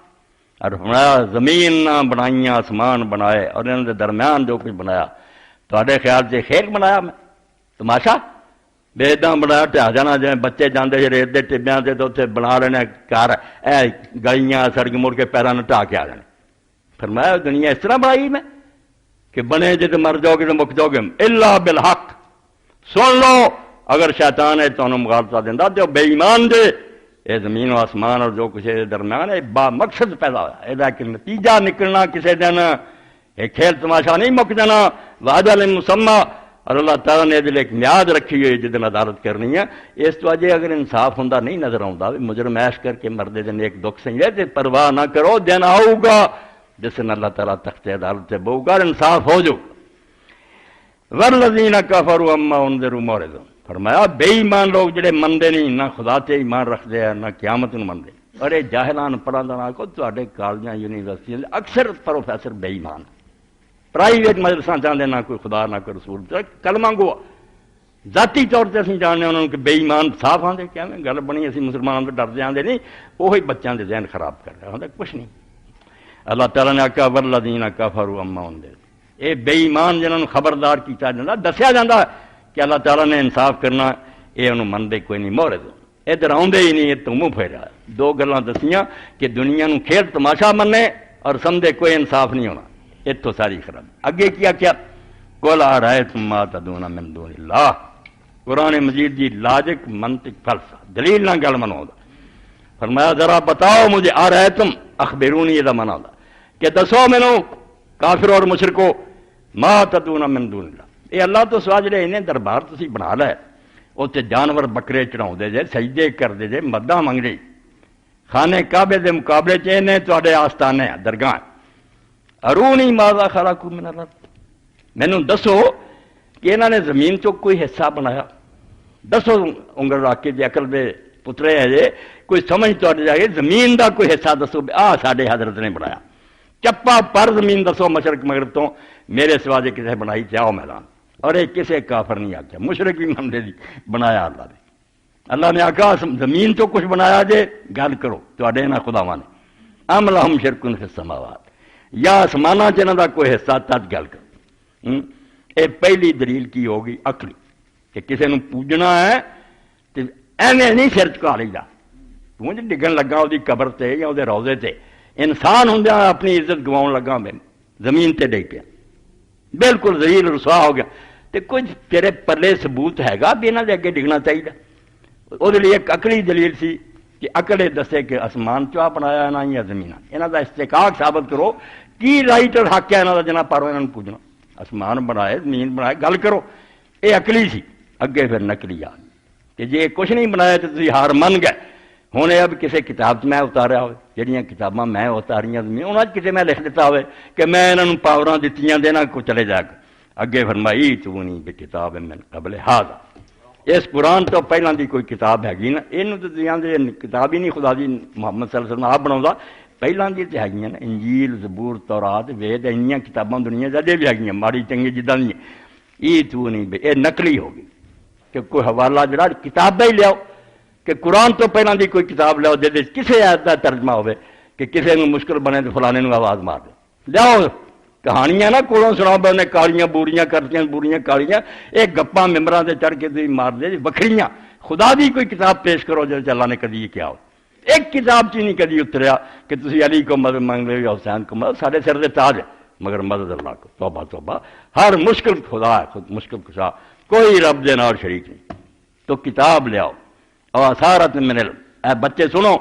اور فرمایا زمین نہ بنائیاں آسمان بنائے اور ان کے درمیان جو کچھ بنایا تواڈے خیال سے کھیل بنایا میں تماشا بےداں بنایا ٹھا جانا جائیں بچے جاندے جی ریت دے ٹبیاں سے تو اتنے بنا لینے گھر اے گائیاں سڑک مڑ کے پیروں ٹھا کے آ جانے. فرمایا دنیا اس طرح بنائی میں کہ بنے جی تو مر جاؤ گے تو مک جاؤ گے الا بالحق. سن لو اگر شیطان ہے تو مغالطہ دینا تو بے ایمان دے یہ زمین و آسمان اور جو کچھ درمیان ہے با مقصد پیدا ہوا یہ کہ نتیجہ نکلنا کسی دن یہ کھیل تماشا نہیں مک جانا وعدہ مسمى اور اللہ تعالیٰ نے دل ایک میعاد رکھی ہوئی جس دن عدالت کرنی ہے. اس تو اجے اگر انصاف ہوں نہیں نظر آتا مجرم ایش کر کے مردے دن ایک دکھ سنجے تے پرواہ نہ کرو دن آؤ گا جس دن اللہ تعالیٰ تخت عدالت سے بہو گا انصاف ہو جو. والذین کفروا عما انذروا معرضون. فرمایا بے ایمان لوگ جڑے مندے نہیں نہ خدا تے ایمان رکھتے ہیں نہ قیامت نو مندے. ارے جاہلان پڑھا کو تواڈے کالجاں یونیورسٹیاں اکثر پروفیسر بے ایمان پرائیویٹ مدرسہ چاہتے نہ کوئی خدا نہ کوئی رسول کلمہ گو ذاتی طور سے اسی جاننے انہوں کہ بے ایمان صاف آتے کیا گل بنی اسی مسلمانوں تو ڈرتے آتے نہیں وہی بچوں کے ذہن خراب کر رہے ہوتا کچھ نہیں. اللہ تعالیٰ نے آخیا والذین کفروا عما انذروا. یہ بے ایمان جنہوں نے خبردار کیا جاتا دسیا جاتا ہے کہ اللہ تعالیٰ نے انصاف کرنا یہ انہوں منتے کوئی نہیں مورے دو ادھر آدھے ہی نہیں یہ تو منہ پھیرا. دو گلاں دسیاں کہ دنیا نو کھیل تماشا منے اور سمجھے کوئی انصاف نہیں ہونا، اتو ساری خراب۔ اگے کیا کیا قل ارأیتم ما تدعون من دون اللہ، قرآن مجید دی لاجک منطق فلسفہ دلیل نہ گل مناؤ، فرمایا ذرا بتاؤ مجھے، ارأیتم اخبرونی یہ مانا ہوتا کہ دسو مینو کافر اور مشرکو ما تدعون من دون اللہ، یہ اللہ تو سوا جڑے انہیں دربار تسی بنا لے اتنے جانور بکرے چڑھاؤ جے، سجدے کرتے جے، مداں منگتے، خانے کعبے دے مقابلے چ انہیں تے آستانے درگاہ، ارونی ماذا خلقوا من الارض، مینوں دسو کہ انہوں نے زمین چو کوئی حصہ بنایا، دسو انگل رکھ کے جی عقل دے پترے ہے جے کوئی سمجھ تو جائے زمین دا کوئی حصہ دسو ساڈے حضرت نے بنایا، چپا پر زمین دسو مشرق مغرب تو میرے سوا جے کسے بنائی چاہو میدان، اور یہ کسے کافر نہیں آکھیا، مشرک بھی منتے جی بنایا اللہ نے، اللہ نے آکھا زمین تو کچھ بنایا جے گل کرو تواڈے نہ خداواں نے، ام لہم شرکن فی السماوات، یا آسماناں چ انہاں دا کوئی حصہ تد گل کرو۔ یہ پہلی دلیل کی ہوگی عقلی کہ کسی نے پوجنا ہے تو ایویں نہیں سر چکا لیدا، توں جی ڈگن لگا وہ قبر تے یا وہ روزے تے، انسان ہوں اپنی عزت گواؤن لگا میں زمین تے ڈگ پیا، بالکل ذلیل رسوا ہو گیا، تو کچھ تیرے پلے ثبوت ہے گا بھی انہوں نے اگے ڈگنا چاہیے، وہ لیے ایک عقلی دلیل سی کہ عقل دسے کہ آسمان چوا بنایا نہ یا زمین، یہاں کا استحقاق ثابت کرو کی رائٹ اور حق ہے یہاں کا جنا پارو یہاں پوجنا، آسمان بنائے زمین بنائے گل کرو، یہ عقلی سی، اگے پھر نقلی آ کہ جی کچھ نہیں بنایا تو تھی ہار من گئے، ہوں اب کسی کتاب میں اتاریا ہوئے جہاں کتاباں میں اتاریاں انہوں کسی میں لکھ دیتا ہوئے کہ میں انہوں پاوراں دتیاں دینا کو چلے جا کے اگے فرمائی چونی بے کتاب من قبل ہذا، اس قرآن تو پہلے دی کوئی کتاب ہے نا، یہ تو کتاب ہی نہیں خدا دی محمد صلی اللہ علیہ وسلم آپ بنا، پہلے دی تو ہے نا، انجیل زبور تورات وید این کتاباں دنیا جدے بھی ہے ماڑی چنگی جداں دی، یہ تو نہیں بے یہ نقلی ہوگی کہ کوئی حوالہ جڑا کتابیں ہی لیاؤ کہ قرآن تو پہلے دی کوئی کتاب لیاؤ جہاں کسی آیت کا ترجمہ ہوئے کہ کسی کو مشکل بنے تو فلانے کو آواز مار دے، لیاؤ کہانیاں نہ کولوں سنا پہ انہیں کالیاں بوریاں کرتیاں بوریاں کالیاں، ایک گپاں ممبراں سے چڑھ کے تھی مار دے وکھریاں، خدا دی کوئی کتاب پیش کرو جب اللہ نے کدی کیا ہو، ایک کتاب چ نہیں کدی اتریا کہ تسی علی کو مدد مانگ لو یا حسین کو مدد، سارے سر دے تاج ہے مگر مدد اللہ کو، توبہ توبہ، ہر مشکل خدا ہے، خود مشکل کشا، کوئی رب دے نال شریک نہیں، تو کتاب لے آؤ اور اثارت من علم، اے بچے سنو،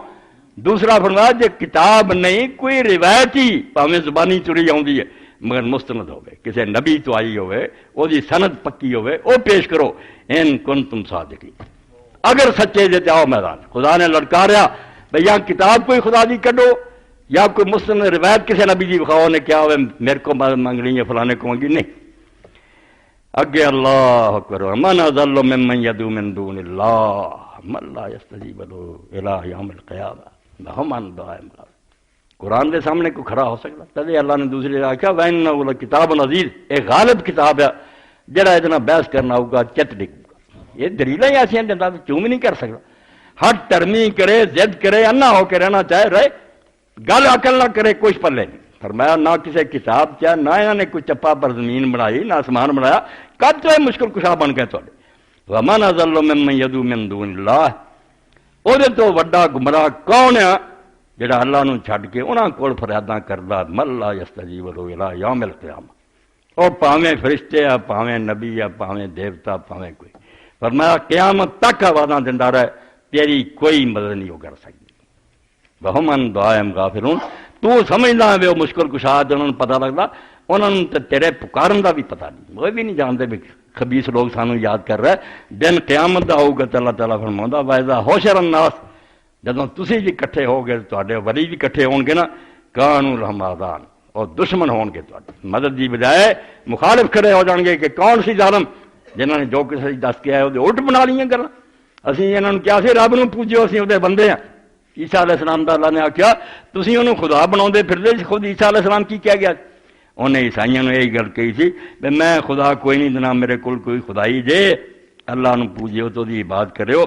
دوسرا فرمایا جے کتاب نہیں کوئی روایت ہی پاویں زبانی چری آؤندی ہے مگر مستند ہوئے، کسی نبی تو آئی ہوئے وہ دی سند پکی ہوئے وہ پیش کرو، ان کنتم صادقین، اگر سچے جے آؤ میدان، خدا نے لڑکاریا بھئی یا کتاب کوئی خدا دی کڈو یا کوئی مستند روایت کسی نبی دی بخواؤ نے کیا ہوئے میرے کو مانگ لی ہے فلانے کو مانگی، نہیں۔ اگے اللہ اکبر، من اضل ممن یدعو من دون اللہ من لا یستجیب له الی یوم القیامہ لهم عن دعائهم غافلون، قرآن دے سامنے کو کھڑا ہو سکتا، تدے اللہ نے دوسری جگہ کہا وَإِنَّهُ لَكِتَابٌ عَزِيزٌ، ایک غالب کتاب ہے جڑا اتنا بحث کرنا ہوگا چت ڈگے گا، یہ دلیلیں ایسی ہیں جنتا چوم نہیں کر سکتا، ہر ٹرمی کرے ضد کرے انا ہو کے رہنا چاہے رہے، گل عقل نہ کرے کچھ پلے نہیں، فرمایا نہ کسی کتاب چاہ نہ انہوں نے کوئی چپا پر زمین بنائی نہ آسمان بنایا، کد تو مشکل کشا بن گئے تھوڑے، وَمَنْ أَضَلُّ مِمَّنْ يَدْعُو مِن دُونِ اللَّهِ، وہ تو وڈا گمراہ کون ہے جڑا اللہ نو چھڈ کے انہاں کول فریاداں کردا من لا یستجیب له الی یوم القیامہ، او پاویں فرشتے ہے پاویں نبی ہے پاویں دیوتا پاویں کوئی، فرمایا قیامت تک آوازاں دیندا رہے تیری کوئی مدد نہیں ہو کر سکتی، وہم عن دعائہم غافلون، تو سمجھدا ہے وہ مشکل کشا انہوں نے پتہ لگدا، انہوں نے تیرے پکارن دا بھی پتہ نہیں، وہ بھی نہیں جانتے بھی خبیث لوگ سانو یاد کر رہے، دن قیامت دا ہوگا تو اللہ تعالیٰ فرماؤندا وَإِذَا حُشِرَ النَّاسُ، جدوں تسی جی کٹھے ہو گے تواڈے ولی بھی کٹھے ہون گے نا، کانوا لہم اعداء، اور دشمن ہون گے تواڈے، مدد دی بجائے مخالف کھڑے ہو جان گے کہ کون سی ظالم جنہوں نے جو کسی دس کے آئے وہ الٹ بنا لیاں گلاں، اسی انہوں نے کیا سی رب نو پوجو اسی وہ بندے ہیں، عیسیٰ علیہ السلام دا اللہ نے آکھیا تسی انہوں خدا بناؤندے پھردے، خود عیسیٰ علیہ السلام کی کیا گیا، انہیں عیسائیوں نے یہی گل کہی تھی کہ میں خدا کوئی نہیں دینا، میرے کول کوئی خدائی جے اللہ نو پوجیو تو دی عبادت کریو،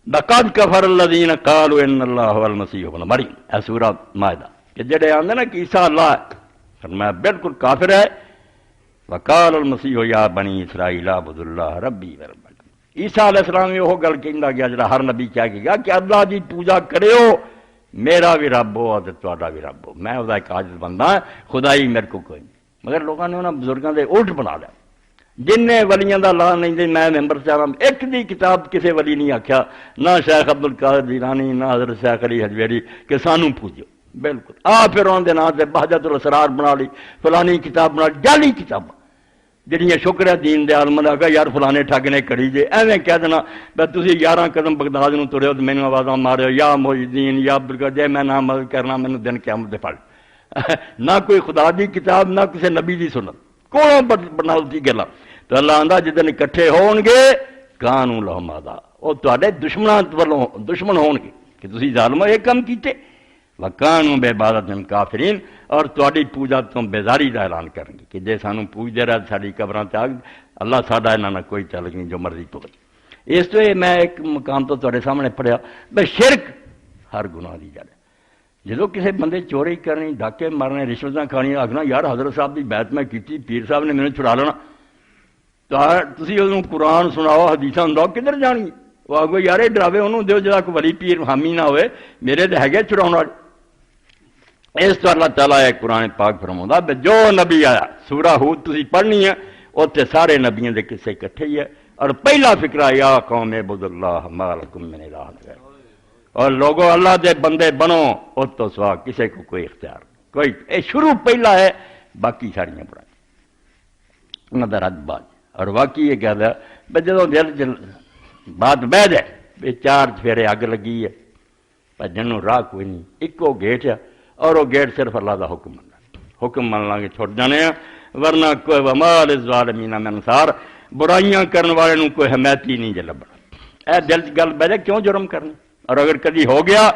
لقد کفر الذین قالوا ان اللہ هو المسیح ابن مریم، اے سورہ مائدہ کہ جڑے آندے نا کہ عیسیٰ اللہ ہے، فرمایا بالکل کافر ہے، وقال المسیح یا بنی اسرائیل اعبدوا اللہ ربی وربکم، عیسیٰ علیہ السلام یہ وہ گل کہندا گیا جڑا ہر نبی کیا گیا کہ اللہ دی پوجا کریو میرا بھی رب ہو اور تہاڈا بھی رب ہو، میں وہ ایک عاجز بندہ ہاں، خدائی میرے کو کوئی نہیں۔ مگر لوگوں نے انہاں بزرگوں دے الٹ بنا لیا، جن نے ولیاں دا لا نہیں دے میں ممبر صاحب ایک دی کتاب کسے ولی نہیں آکھیا، نہ شیخ عبد القادر جیلانی نہ حضرت شیخ علی حجویری کہ سانوں پوجو، بالکل پھر ان دے نام تے بہجت الاسرار بنا لی، فلانی کتاب بنا لی، جعلی کتاب جہاں شکر ہے دین دے عالم دا کہ یار فلانے ٹھگ نے کڑی جے ایویں کہہ دینا بھائی تسی 11 قدم بغداد نو ترے ہو تے مینوں آوازاں مارے یا محی الدین یا عبدالقادر جے میں نام مدد کرنا مینوں دن قیامت دے پڑ نہ کوئی خدا دی کتاب نہ کسی نبی دی سنت کوڑوں بناوٹی گلاں تو اللہ آندا جدن اکٹھے ہون گے کانوں لہم اعداء او تہاڈے دشمناں والوں دشمن ہون گے کہ تسی ظالمو یہ کم کیتے وَقَانُوا بِعِبَادَتِ الْكَافِرِينَ اور تہاڈی پوجا تو بیزاری دا اعلان کریں گے کہ جے سانوں پوجدے رہ ساڈی قبراں تے اللہ ساڈا انہاں نال کوئی تعلق نہیں جو مرضی تو اس تو میں ایک مقام تو تہاڈے سامنے پڑھیا بھئی شرک ہر گناہ دی جڑ جدوں کسی بندے چوری کرنی ڈاکے مارنے رشوتاں کھانیاں آکھنا یار حضرت صاحب دی بیعت میں کیتی پیر صاحب نے مینوں چھڑا لینا تسی انہوں قرآن سناؤ حدیثاں سناؤ کدھر جانی وہ آگو یار یہ ڈراوے انہوں دیو جدا کوئی ولی پیر حامی نہ ہوئے میرے تے ہے چھڑاؤن والے اس تو اللہ تعالیٰ ہے قرآن پاک فرماؤں بے جو نبی آیا سورہ ہود تسی پڑھنی ہے اتنے سارے نبیوں دے قصے اکٹھے ہی ہے اور پہلا فکرہ یا قوم اعبدوا اللہ ما لکم من الہ غیرہ اور لوگوں اللہ دے بندے بنو اس تو سوا کسی کو کوئی اختیار کوئی اے شروع پہلا ہے باقی ساریاں برائی انہوں دا رد بعد اور واقعی یہ کہہ دیا بے جدوں دل بات بہ جائے بے 4 پھیرے اگ لگی ہے پر جنوں راہ کوئی نہیں ایکو گیٹ ہے اور وہ گیٹ صرف اللہ دا حکم مننا حکم من لیں گے چھوٹ جانے ہیں ورنہ کوئی وما للظالمین من انصار برائیاں کرنے والے نوں کوئی حمایتی نہیں جے لبنا اے دل گل بجے کیوں جرم کرنا اور اگر کدی ہو گیا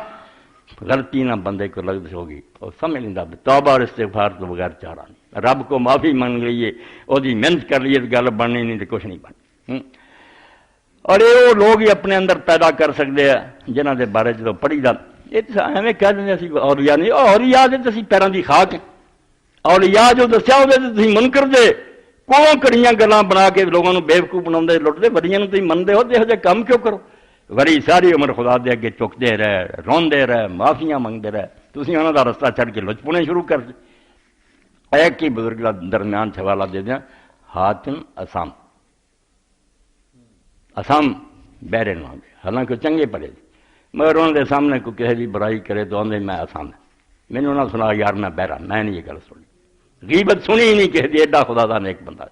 غلطی نہ بندے کو لگت ہوگی اور سمجھ لیندا توبہ اور استغفار تو بغیر چارہ نہیں رب کو معافی مانگ لئیے او دی محنت کر لیے گل بننی نہیں تے کچھ نہیں بننی اور یہ وہ لوگ ہی اپنے اندر پیدا کر سکتے ہیں جنہاں دے بارے جدوں پڑھی دا یہ ایویں کہہ دیں اسی اولیاء نہیں اولیاء دے تے اسی پیراں دی خاک ہیں اولیاء جو دسیا ہوے تے تسی منکر دے کوں کڑیاں گلاں بنا کے لوگوں نوں بیوقوف بناؤندے لٹدے ولیاں نوں تسی مندے ہو تے ہو جے کم کیوں کرو وری ساری عمر خدا دے اگے چکدے رہے روندے رہے معافیاں منگدے رہے تسی انہاں دا رستہ چھڈ کے لچ پونے شروع کر دے ایک ہی بزرگ دا درمیان حوالہ دے دیاں حاتم اسام بہرے نہ ہوندے حالانکہ چنگے پڑھے مگر انہوں نے سامنے کو کسی بھی برائی کرے تو آدھے میں آسان ہے میں نے انہوں سنا یار میں بہرا میں نہیں یہ گل سنی غیبت سنی ہی نہیں کہہ دی ایڈا خدا دا نیک بندہ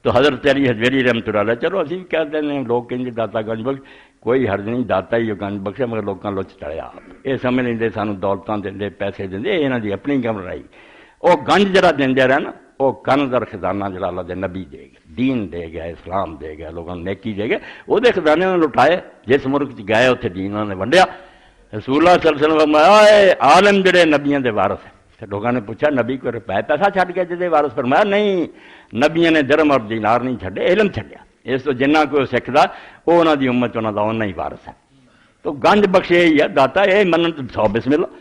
تو حضرت علی حجویری رحمۃ اللہ علیہ چلو اسی بھی کہتے ہیں لوگ کہیں گے داتا گنج بخش کوئی حرج نہیں داتا ہی گنج بخش مگر لوگوں لچ چڑھیا یہ سمجھ لیں سانوں دولتاں دے پیسے دیں یہاں دی اپنی گم رہی وہ گنج جڑا دے رہا نا وہ کنز اور خزانہ جڑا اللہ دے نبی دے گا دین دے گا اسلام دے گا لوگوں نے نیکی دے گا وہ خزانے نے لٹائے جس ملک گئے اتنے دین انہوں نے ونڈیا رسول اللہ صلی اللہ علیہ وسلم فرمایا عالم جڑے نبیوں دے وارث ہیں لوگوں نے پوچھا نبی کو روپے پیسہ چھڈ کے جدے وارث فرمایا نہیں نبیوں نے درم اور دینار نہیں چھڈے علم چھڈیا اس تو جنہ کوئی سکھدا وہ انہوں دی امت انہوں دا انہوں ہی وارث ہے تو گنج بخش یہی ہے داتا یہ منن تو 100 بسم اللہ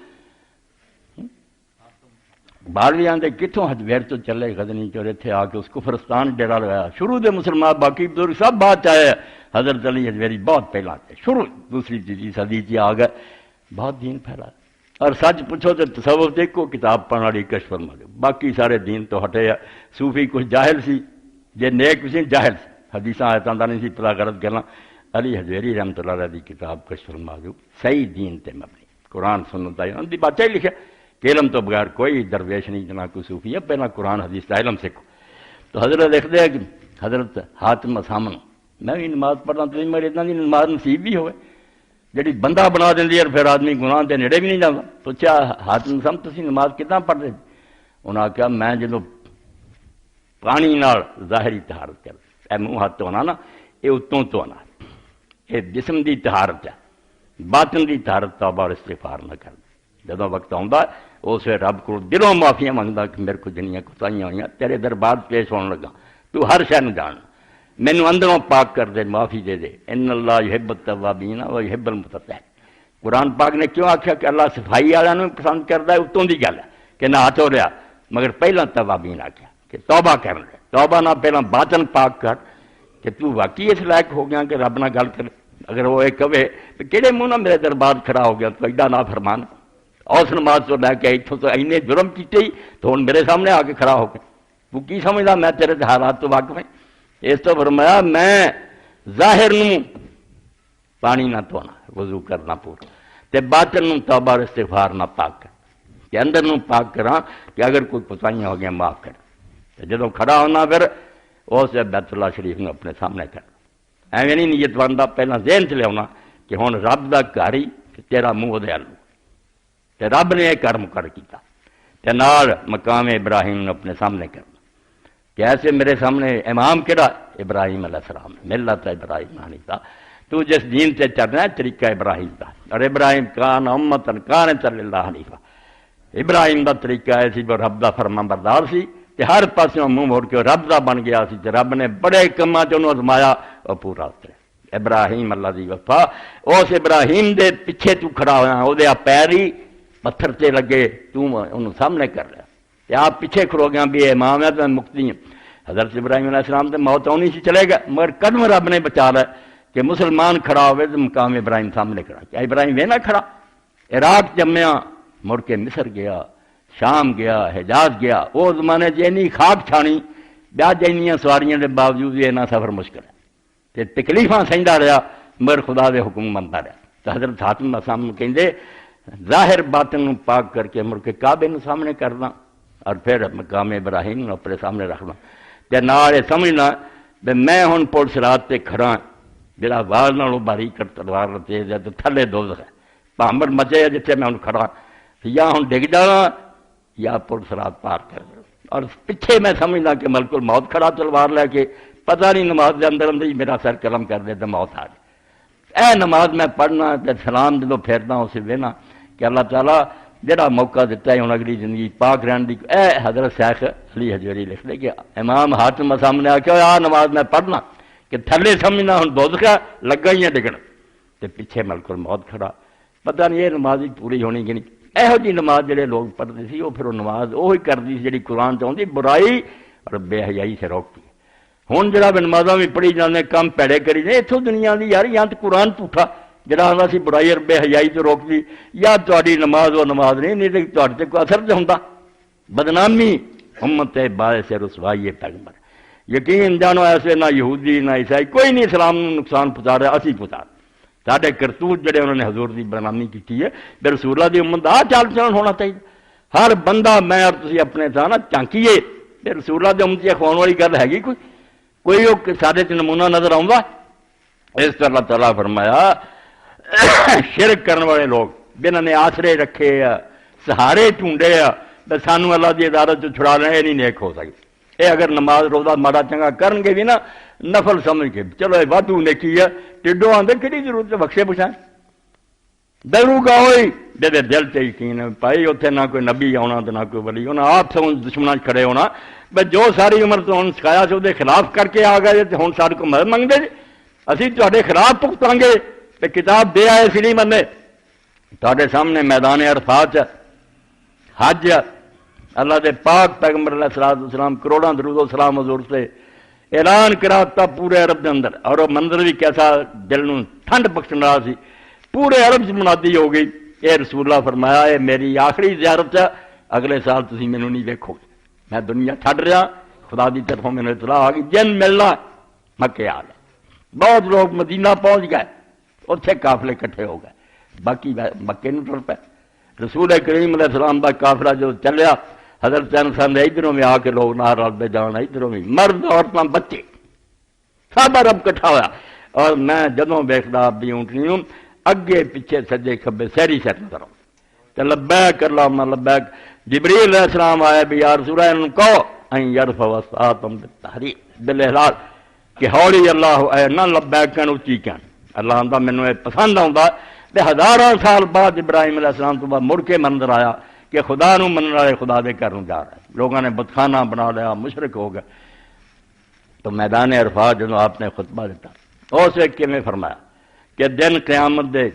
باروی آدھے کتوں حجویر تو چلے غزنی چور اتنے آ کے اس کفرستان ڈیرا لگایا شروع دے مسلمان باقی بزرگ سب بات آئے حضرت علی حجویری بہت پہلا تھے شروع دوسری تیسری صدی چ آ گئے بہت دین پھیلا اور سچ پوچھو تو تصوف دیکھو کتاب پڑھنے والی کشف فرما دو باقی سارے دین تو ہٹے ہے صوفی کچھ جاہل سی جے نیک سی جاہل سی حدیثاں آیتاں دا نہیں سی پتہ غلط گلاں علی حجویری رحمۃ اللہ علیہ دی کتاب کشف فرما دو صحیح دین تے مبنی قرآن سنت دی ان دی بات ہی لکھا کہ علم تو بغیر کوئی درویش نہیں جنا کوئی صوفی ہے پہلا قرآن حدیث کا علم سیکھو تو حضرت دیکھتے ہیں کہ حضرت حاتم اسام میں بھی نماز پڑھنا تو میرے اتنا دی نماز نصیب بھی ہوئے جڑی بندہ بنا دیں اور پھر آدمی گناہ دے نیڑے بھی نہیں جاتا پوچھا حاتم اسام تسی نماز کتنا پڑھتے انہوں نے کہا میں جدو پانی نال ظاہری طہارت کر اے منہ ہاتھ دھونا نا یہ اتوں دھونا یہ جسم دی طہارت ہے باطن دی طہارت توبہ اور استغفار نہ کر جدو وقت آتا اس وقت رب کو دلوں معافیاں منگتا کہ میرے کو جنیاں کوتاہیاں ہوئی تیرے دربار پیش ہونے لگا تو ہر شے نوں جان مینوں اندروں پاک کر دے معافی دے دے ان اللہ یحب التوابین و یحب المتطہرین قرآن پاک نے کیوں آخیا کہ اللہ صفائی والوں پسند کرتا ہے اتوں دی گل ہے کہ نہ ہاتھ ہو رہا مگر پہلا توابین آخیا کہ توبہ کر لے توبہ نہ پہلا باطن پاک کر کہ تو واقعی اس لائق ہو گیا کہ رب نہ گل کر اگر وہ یہ کہے تو کہڑے منہ نہ میرے دربار کھڑا ہو گیا تو ایڈا نہ فرمان اس نماز تو لے کے اتوں تو اینے جرم کیتے ہی تو ہوں میرے سامنے آ کے کھڑا ہو کے تو کی سمجھدا میں تیرے حالات تو واقف ہوں. اس تو فرمایا میں ظاہر نوں پانی نہ دھونا وضو کرنا پورا تے باطن نوں توبہ اور استغفار نہ پاک کر کہ اندر نوں پاک کراں کہ اگر کوئی کوتاہیاں ہو گیا معاف کر. جدوں کھڑا ہونا پھر اس بیت اللہ شریف نوں اپنے سامنے کر ایویں نہیں نیت بندا پہلا ذہن چ لیا کہ ہن رب دا گھر ہی تیرا منہ دے آلو تے رب نے یہ کرم کر کیتا تے نال مقام ابراہیم نے اپنے سامنے کرنا کہ ایسے میرے سامنے امام کہڑا ابراہیم علیہ السلام ملت ابراہیم حنیفہ تو جس دین سے چلنا ہے طریقہ ابراہیم کا اور ابراہیم کان امتن کانت للہ حنیفہ ابراہیم دا طریقہ ہے سی جو رب دا فرمان بردار سی تے ہر پاسوں منہ موڑ کے رب دا بن گیا سی تے رب نے بڑے کماں چ انہوں ازمایا اور پورا اترے. ابراہیم اللہ دی وفا اس ابراہیم دے پیچھے تو کھڑا ہویا او دے پیری پتھر تے لگے تو انہوں سامنے کر رہا تے آپ پیچھے کھڑو گیا بھی امام ہے تو میں مقتدی ہوں. حضرت ابراہیم علیہ السلام تے موت آنی سی چلے گا مگر قدم رب نے بچا لیا کہ مسلمان کھڑا ہوئے تو مقام ابراہیم سامنے کھڑا. کیا ابراہیم وے نہ کھڑا عراق جمیا مڑ کے مصر گیا شام گیا حجاز گیا وہ زمانے جینی خاک چھانی بیا جینیاں سواریاں دے باوجود یہ نہ سفر مشکل ہے تے تکلیفاں سہندا رہا مگر خدا دے حکم منتا رہا. تو حضرت حاتم سامنے کہندے ظاہر باطن نوں پاک کر کے مڑ کے کعبے نوں سامنے کرنا اور پھر مقام ابراہیم نوں اپنے سامنے رکھنا تے نال یہ سمجھنا کہ میں ہن پل صراط تے کھڑا جڑا وال نالوں باریک تلوار تیز ہے تو تھلے دوزخ ہے پامر مچے جتھے میں ہن کھڑا یا ہن ڈگ جانا یا پل صراط پار کر اور پیچھے میں سمجھنا کہ ملک الموت کھڑا تلوار لے کے پتہ نہیں نماز دے اندر اندر ہی میرا سر قلم کر دے تو موت آ جائے. اے نماز میں پڑھنا تے سلام جدوں پھیرنا اسے وینا کہ اللہ تعالیٰ جڑا موقع دیتا ہے ہن اگلی زندگی پاک رہن دی. اے حضرت شیخ علی حجویری لکھ دے کہ امام حاتم سامنے آ کے آ نماز میں پڑھنا کہ تھلے سمجھنا ہن دوزخ لگا ہی ہے ڈگن تے پیچھے ملک الموت کھڑا پتہ نہیں یہ نماز ہی پوری ہونی کہ نہیں. یہو جی نماز جڑے لوگ پڑھتے سی وہ پھر وہ نماز وہی کرتی سی جڑی قرآن چاہتی برائی اور بے حیائی سے روکتی. ہوں جڑا نمازاں بھی پڑھی جانے کام پیڑے کری جائے اتوں دنیا دی یار یا تو قرآن جھوٹا جڑا آتا سی برائی اور بے حیائی تو روکتی یا تاری نماز وہ نماز نہیں تے کوئی اثر تو ہوتا. بدنامی امت باعث رسوائی پیغمبر یقین جانو ایسے نہ یہودی نہ عیسائی کوئی نہیں اسلام نقصان پہنچا رہا اسی پہنچا ساڈے کرتوت جڑے انہوں نے حضور دی بدنامی کی ہے بے رسول اللہ دی امت آ چال چلن ہونا چاہیے. ہر بندہ میں اور تسی اپنے تھا نا چانکیے بے رسول اللہ دی امت اخوان والی گل ہے کوئی وہ سارے نمونہ نظر آؤں گا. اس طرح اللہ تعالیٰ فرمایا شرک کرنے والے لوگ جنہوں نے آسرے رکھے سہارے ڈھونڈے سانو اللہ کی عدالت چھڑا لیں یہ نہیں نیک ہو سکتے. یہ اگر نماز روزہ ماڑا چنگا کرن گے بھی نا نفل سمجھ کے چلو یہ واٹو نیکی ہے ٹھڈو آدھے کہڑی ضرورت ہے بخشے پچھائیں ڈرو گا ہوئی میرے دل سے یقین پائی اتنے نہ کوئی نبی آنا تو نہ کوئی ولی انہیں آپ سے دشمنوں کھڑے ہونا بس جو ساری عمر تو ہوں سکھایا سے وہ خلاف کر کے آ گئے تو ہوں سارے کو مدد منگتے جی اسی تے خلاف بھگتاں گے تو کتاب دے آئے سی نہیں مننے. تے سامنے میدان عرفات حج اللہ دے پاک پیغمبر علیہ الصلوۃ والسلام کروڑاں درود و سلام حضور سے اعلان کراتا پورے عرب دے اندر اور وہ منظر بھی کیسا دل نوں ٹھنڈ بخشن رہا سی. پورے عرب سے منادی ہو گئی اے رسول اللہ فرمایا اے میری آخری زیارت ہے اگلے سال تسی مینوں نہیں ویکھو گے میں دنیا چھڈ رہا خدا دی طرفوں مینوں اطلاع آ گئی جن ملنا مکے آ گئے. بہت لوگ مدینہ پہنچ گئے اتنے قافلے کٹھے ہو گئے باقی مکے نوں ٹر پے. رسول کریم علیہ السلام دا قافلہ جو چلیا حضرت انسان ادھروں میں آ کے لوگ نہ رلتے جان ادھروں بھی مرد عورتیں بچے سب عرب کٹھا ہوا. اور میں جدوں ویکھدا بھی اونٹنی ہوں اگے پیچھے سجے کھبے سہری سیر نظر آؤں تو لبیک اللہم لبیک. جبریل علیہ السلام آیا بھی یا رسول اللہ انہوں کہو این یرفع وسطاتم بالتحریر بالاحلال کہ ہولی اللہ اے نہ لبیک کہن اچھی کہن اللہ آندا مینوں یہ پسند آؤں تے ہزاراں سال بعد ابراہیم علیہ السلام تو بعد مڑ کے منظر آیا کہ خدا نو منن والے خدا دے گھر نوں جا رہے لوگوں نے بت خانہ بنا لیا مشرک ہو گئے. تو میدان عرفات جدوں آپ نے خطبہ دیتا اس وقت کیویں فرمایا کہ دن قیامت دے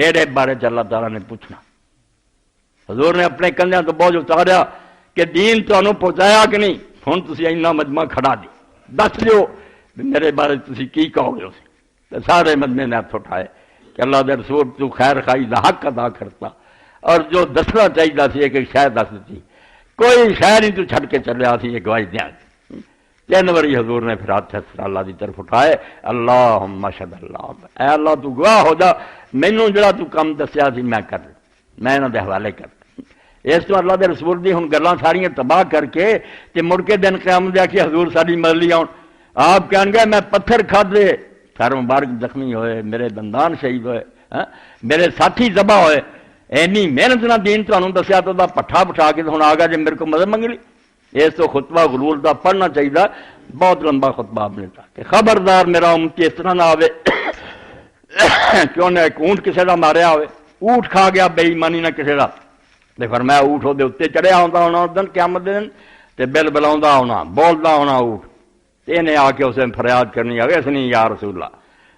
میرے بارے چ اللہ تعالیٰ نے پوچھنا. حضور نے اپنے کندھیاں تو بوجھ اتاریا کہ دین تمہیں پہنچایا کہ نہیں ہن تسی اینا مجمع کھڑا دی دس دیو میرے بارے تسی کی کہو گے اسے. سارے مجمع نے ہاتھ اٹھائے کہ اللہ دے رسول تو خیر خائی دا حق ادا کرتا اور جو دسنا چاہیے سی ایک شہ دس دیتی، کوئی شہ نہیں تو چھڈ کے چلیا سی، یہ گواہی دیا 3 واری حضور نے پھر ہاتھ اللہ دی طرف اٹھائے، اللہم اشہد اللہ، اے اللہ تو گواہ ہو جا، مینوں جڑا تو کم دسیا سی میں کر، میں انہاں دے حوالے کر۔ اس تو اللہ دے رسول دی ہن گلاں ساریاں تباہ کر کے تے مڑ کے دن قیامت دے کہ حضور ساری مدد لئی آؤ، آپ کہن گے میں پتھر کھادے، سر مبارک زخمی ہوئے، میرے دندان شہید ہوئے، میرے ساتھی ذبح ہوئے، اینی محنت نہ دین تمہیں دسیا تو دا پٹھا بٹھا کے ہوں آ گیا جی میرے کو مدد منگ لی۔ اس تو خطبہ غلول دا پڑھنا چاہیے، بہت لمبا خطبہ آپ نے کہا کہ خبردار میرا امتی اس طرح نہ آوے کہ انہیں ایک اونٹ کسی کا ماریا ہوئے، اونٹ کھا گیا بے ایمانی نہ کسی کا، تے فرمایا اونٹ وہ اتنے چڑھیا ہونا اس دن قیامت دن تے بل بلا ہونا بولتا ہونا اونٹ، تے انہیں آ کے اسے فریاد کرنی آگے اس نہیں یا رسول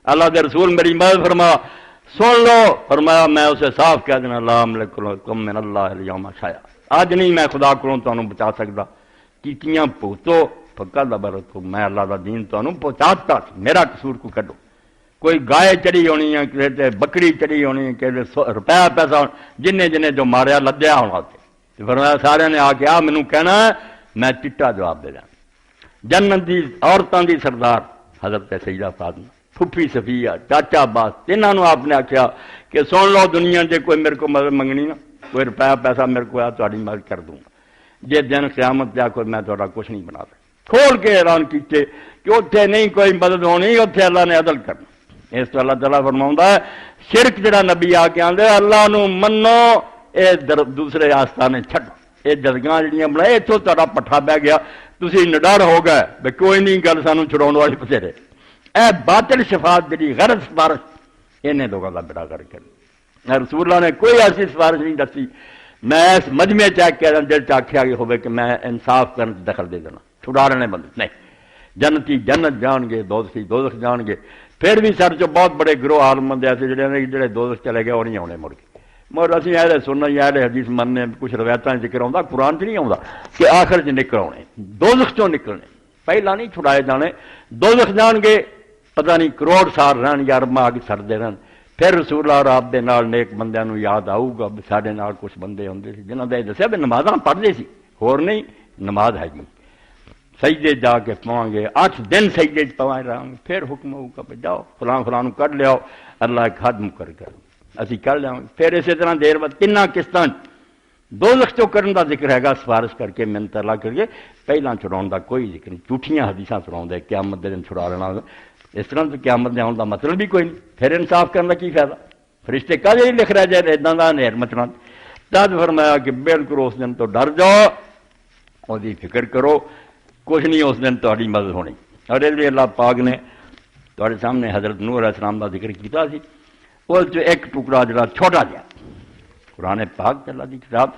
اللہ دے رسول میری مدد فرما، سن لو، فرمایا میں اسے صاف کہہ دینا لا املک لکم من اللہ الیوم شیئا، اج نہیں میں خدا کو تمہیں بچا سکتا، کیتیاں پوتو پکا دبرت ہو، میں اللہ دا دین تمہیں پہنچاتا، میرا قصور کو کڈو، کوئی گائے چڑھی ہونی ہے، کسی تے بکری چڑھی ہونی ہے، کسی روپیہ پیسہ جنہیں جنہیں جو ماریا لدیا ہونا تے فرمایا سارے نے آ کے آ مینوں کہنا میں چٹا جواب دے داں۔ جنت دی عورتاں دی سردار حضرت سیدہ فاطمہ، پھپھی صفیہ، چاچا عباس، تینوں نے آپ نے آخیا کہ سن لو دنیا جے کوئی میرے کو مدد منگنی نا، کوئی روپیہ پیسہ میرے کو آیا تاری مدد کر دوں گا، جے دن قیامت پہ کوئی میں تھوڑا کچھ نہیں بنا سکتا۔ کھول کے اعلان کیتے کہ اتنے نہیں کوئی مدد ہونی، اتنے اللہ نے عدل کرنا۔ اس تو اللہ تعالیٰ فرماؤں ہے شرک جڑا نبی آ کے آدھے اللہ نو منو، اے دوسرے آستانے چھڈو، یہ جدگاں جڑیاں بنائے اتوں تا پٹھا بہ گیا، تسی نڈر ہو گئے بے کوئی نہیں گل سانو چھڑاؤ والی بتھیرے، اے باطل شفاعت جڑی غلط سفارش انہیں لوگوں کا بیڑا کر کے رسول اللہ نے کوئی ایسی سفارش نہیں دسی۔ میں اس مجمع چیک کہہ رہا دل چاہیا ہوئے کہ میں انصاف کرنے دخل دے دینا، چھڑا رہنے بندے نہیں، جنتی جنت جان گے، دوزخی دوزخ جان گے۔ پھر بھی سر جو بہت بڑے گروہ عالم بندے ایسے جڑے دوزخ چلے گئے وہ نہیں آنے مڑ کے، مگر اسی اہل سننا یا اہل حدیث مننے، کچھ روایتاں ذکر آتا قرآن چ نہیں آتا کہ آخر چ نکل آنے، دوزخ چوں نکلنے، پہلا نہیں چھڑائے جانے، دوزخ جان گے پتہ نہیں کروڑ سال رہن یا ربا آ کے سردے رہن، پھر رسول اللہ اور آپ دے نال نیک بندیاں نو یاد آؤ گا سارے نال کچھ بندے ہوندے سی جنہاں نے دسیا بھی نمازاں پڑھدے سی، ہور نہیں نماز ہے جی، سجدے جا کے پواں گے 8 دن سجدے پواں رہاں گے، پھر حکم ہوگا کہ جاؤ فلاں فلاں کر لیاؤ، اللہ ایک حد مقرر کر اسی کر لیاؤں گے۔ پھر اسی طرح دیر بعد 3 قسطاں دوزخ چوں کرن دا ذکر ہے گا، سفارش کر کے منت اللہ کر کے، پہلاں چھڑاؤن دا کوئی ذکر نہیں، جھوٹیاں حدیثاں سناؤں دے قیامت دے دن چھڑا لینا، اس طرح تو قیامت دے آن دا مطلب بھی کوئی نہیں، پھر انصاف کرنے کا کی فائدہ، فرشتے کدے نہیں لکھ رہے جائے اداں دا نیر مچنا۔ تد فرمایا کہ بالکل اس دن تو ڈر جاؤ، وہ فکر کرو، کچھ نہیں اس دن تہاڈی مدد ہونی۔ اور اس لیے اللہ پاک نے تہاڈے سامنے حضرت نوح علیہ السلام کا ذکر کیتا سی، اس جو ایک ٹکڑا جڑا چھوٹا جہا قرآن پاک تے اللہ دی کتاب،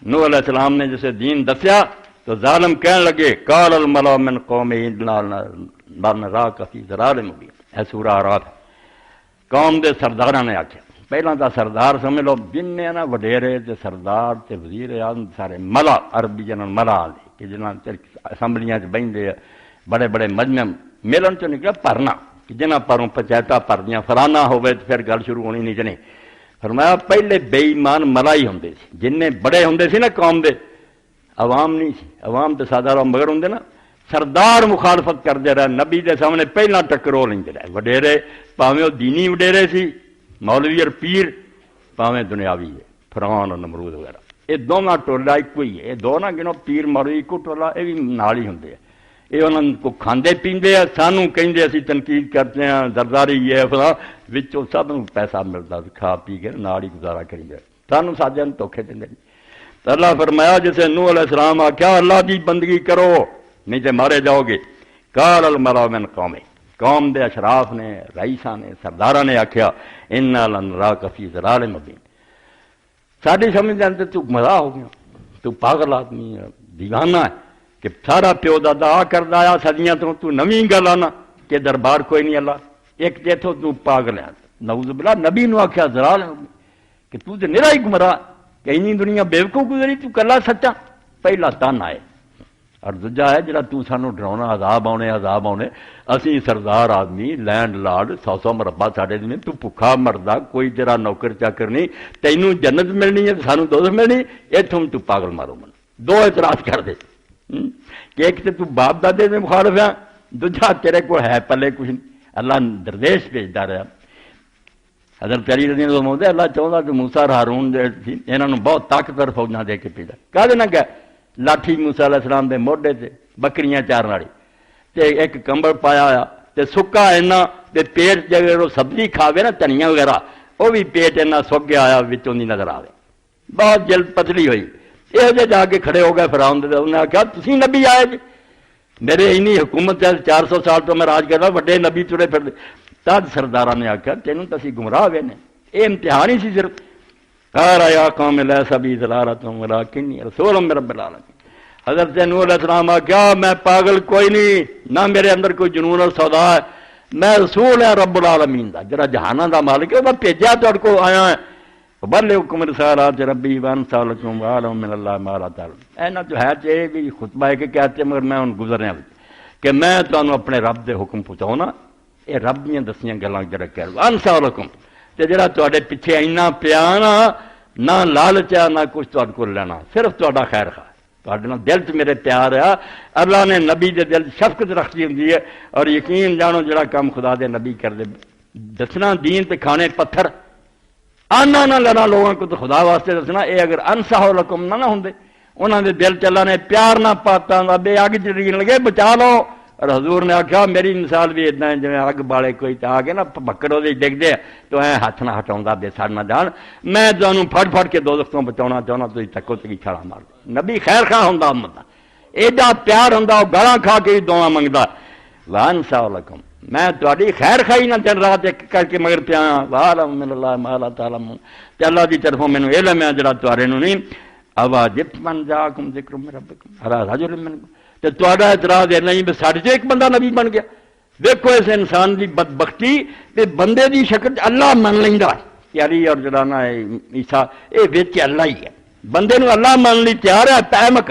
نوح علیہ السلام نے جسے دین دسیا تو ظالم کہنے لگے قال الملأ من قوم انا نراک فی ضلال مبین، اے سورہ اعراف، قوم دے سرداراں نے آکھیا، پہلا تو سردار سمجھ لو جن نا وڈیرے تے سردار تے وزیر اعظم سارے ملا، عربی جنہاں ملا کہ جنہاں اسمبلیاں چ بہندے بڑے بڑے مجمع ملن چ نکلا پرنا کہ جنہاں پروں پنچایتاں پردیاں فلانا ہوئے تو پھر گل شروع ہونی نہیں جنے۔ فرمایا پہلے بے ایمان ملا ہی ہوندے سی، جن بڑے ہوندے سی نا قوم دے، عوام نہیں سی، عوام تو سادہ رو مگر ہوندے نا، سردار مخالفت کرتے رہے، نبی دے سامنے پہلا ٹکرو لیندے رہے، وڈیرے پاویں وہ دینی وڈیرے سی مولوی اور پیر، پاویں دنیاوی ہے فرعون اور نمرود وغیرہ، یہ دونوں ٹولا ایک ہی ہے، یہ دونوں گنو پیر مولوی کو ٹولا یہ بھی نال ہی ہوندے ہیں، یہ انہوں کو کھاندے پیندے ہیں، سانوں کہندے اسی تنقید کرتے ہیں زرداری یہ فلاں، وچوں سب نوں پیسہ ملتا کھا پی کے نال ہی گزارا کریں گے، سانوں ساجاں نوں دھوکھے دیندے نہیں۔ تو اللہ فرمایا جسے نوح علیہ السلام آخیا اللہ دی بندگی کرو نہیں تے مارے جاؤ گے، قال الملأ من قوم، قوم دے اشراف نے، رئیساں نے، سرداراں نے آخیا انا لنراک فی ضلال مبین، ساری سمجھ دے اندر تو مزاح ہو گیا، تو پاگل آدمی ہے، دیوانہ ہے کہ سارا پیو دادا آ کردا آیا صدیاں تو نویں گل آنا کہ دربار کوئی نہیں اللہ، ایک جیتھوں تو پاگل ہے، نعوذ باللہ نبی نو آخیا ضلال کہ تو تے نرا ہی گمراہ کہ اینی دنیا بیوقوف گزری تو کلا سچا، پہلا تن آئے اور دوجا ہے جڑا تو سانو ڈراؤنا عذاب آنے اسی سردار آدمی لینڈ لارڈ 100 مربع ساڈے دے تو بھکھا مردا کوئی تیرا نوکر چاکر نہیں تینوں جنت ملنی ہے سانو دوزخ ملنی اتوں تو پاگل مارو من دو اعتراض کر دے کہ ایک تو باپ دادے میں مخالف ہے دوجا تیرے کو ہے پلے کچھ نہیں اللہ دردیش بھیجتا رہا حضرت علی رضی اللہ عنہ اللہ چاہتا کہ موسیٰ اور ہارون انہوں بہت طاقتور فوجاں دے کے بھیجا کہہ نہ کہ لاٹھی موسیٰ علیہ السلام دے موڈے تے بکریاں چارن والی تے ایک کمبل پایا ہوا تے سکا اینا تے پیٹ جگہ وہ سبزی کھاوے نا دھنیا وغیرہ وہ بھی پیٹ اینا سک گیا آیا وچوں دی نظر آوے بہت جلد پتلی ہوئی یہ جے جا کے کھڑے ہو گئے فرعون دے انہوں نے آخیا تسی نبی آئے جی میرے اینی حکومت 400 سال تو میں راج کردا وڈے نبی ترے پھر تد سرداراں نے آخیا تینوں تو اسی گمراہ ہوئے نے یہ امتحان ہی سی صرف قال یا قوم لیس بی ضلالۃ ولکنی رسول من رب العالمین حضرت نوح علیہ السلام کیا میں پاگل کوئی نہیں نہ میرے اندر کوئی جنون اور سودا ہے میں رسول ہے رب العالمین دا جڑا جہاناں دا مالک ہے میں بھیجا تہاڈے کو آیا ہے بلغکم رسالات ربی وانصح لکم وعلم من اللہ ما لا تعلمون اینا جو ہے کہ بھی خطبہ ہے کہ کہتے مگر میں ان گزرنے کہ میں تانوں اپنے رب دے حکم پہنچاؤنا یہ رب دیاں دسیاں گلاں جڑا کہہ وانصح لکم تے جڑا تواڈے پیچھے اینا پیا نہ لالچ ہے نہ کچھ تہاڈے کول لینا صرف تہاڈا خیر خواہ تہاڈے نال دل چ میرے پیار ہے اللہ نے نبی دے دل شفقت رکھی ہوندی ہے اور یقین جانو جڑا کام خدا دے نبی کر دے دسنا دین تے کھانے پتھر آنا نہ لینا لوگوں کو تو خدا واسطے دسنا یہ اگر انصح لکم نہ ہوندے انہاں دے دل چ اللہ نے پیار نہ پاتا بے اگ چڑین لگے بچا لو اور حضور نے آخیا میری مثال بھی اتنا ہے جی اگ بالے کوئی آ کے نا بکر وہ ڈگتے تو اے ہاتھ نہ ہٹاؤں بے سڑ نہ جان میں تمہیں پھڑ کے دوزخ تو بچاؤنا چاہنا تھی تکو تکی چھاڑا مار دو نبی خیر خواہ ہوں امت دا ایڈا پیار ہوں وہ گالاں کھا کے بھی دعا منگتا وانصح لکم میں تہاڈی خیر خائی نہ دن رات ایک کر کے مگر پیا وعلم من اللہ ما لا تعلمون تے اللہ دی طرفوں مینوں علم ہے جڑا تہاڈے نوں نہیں اواجب من جاءکم ذکر من ربکم ارا رجل منکم تے تہاڈا اعتراض ہے نہیں بھی ساڈے چ ایک بندہ نبی بن گیا دیکھو اس انسان دی بدبختی تے بندے دی شکل اللہ من لیندا کہ علی اور جڑا عیسیٰ اے وچ اللہ ہی ہے بندے نوں اللہ من لی تیار ہے پیمک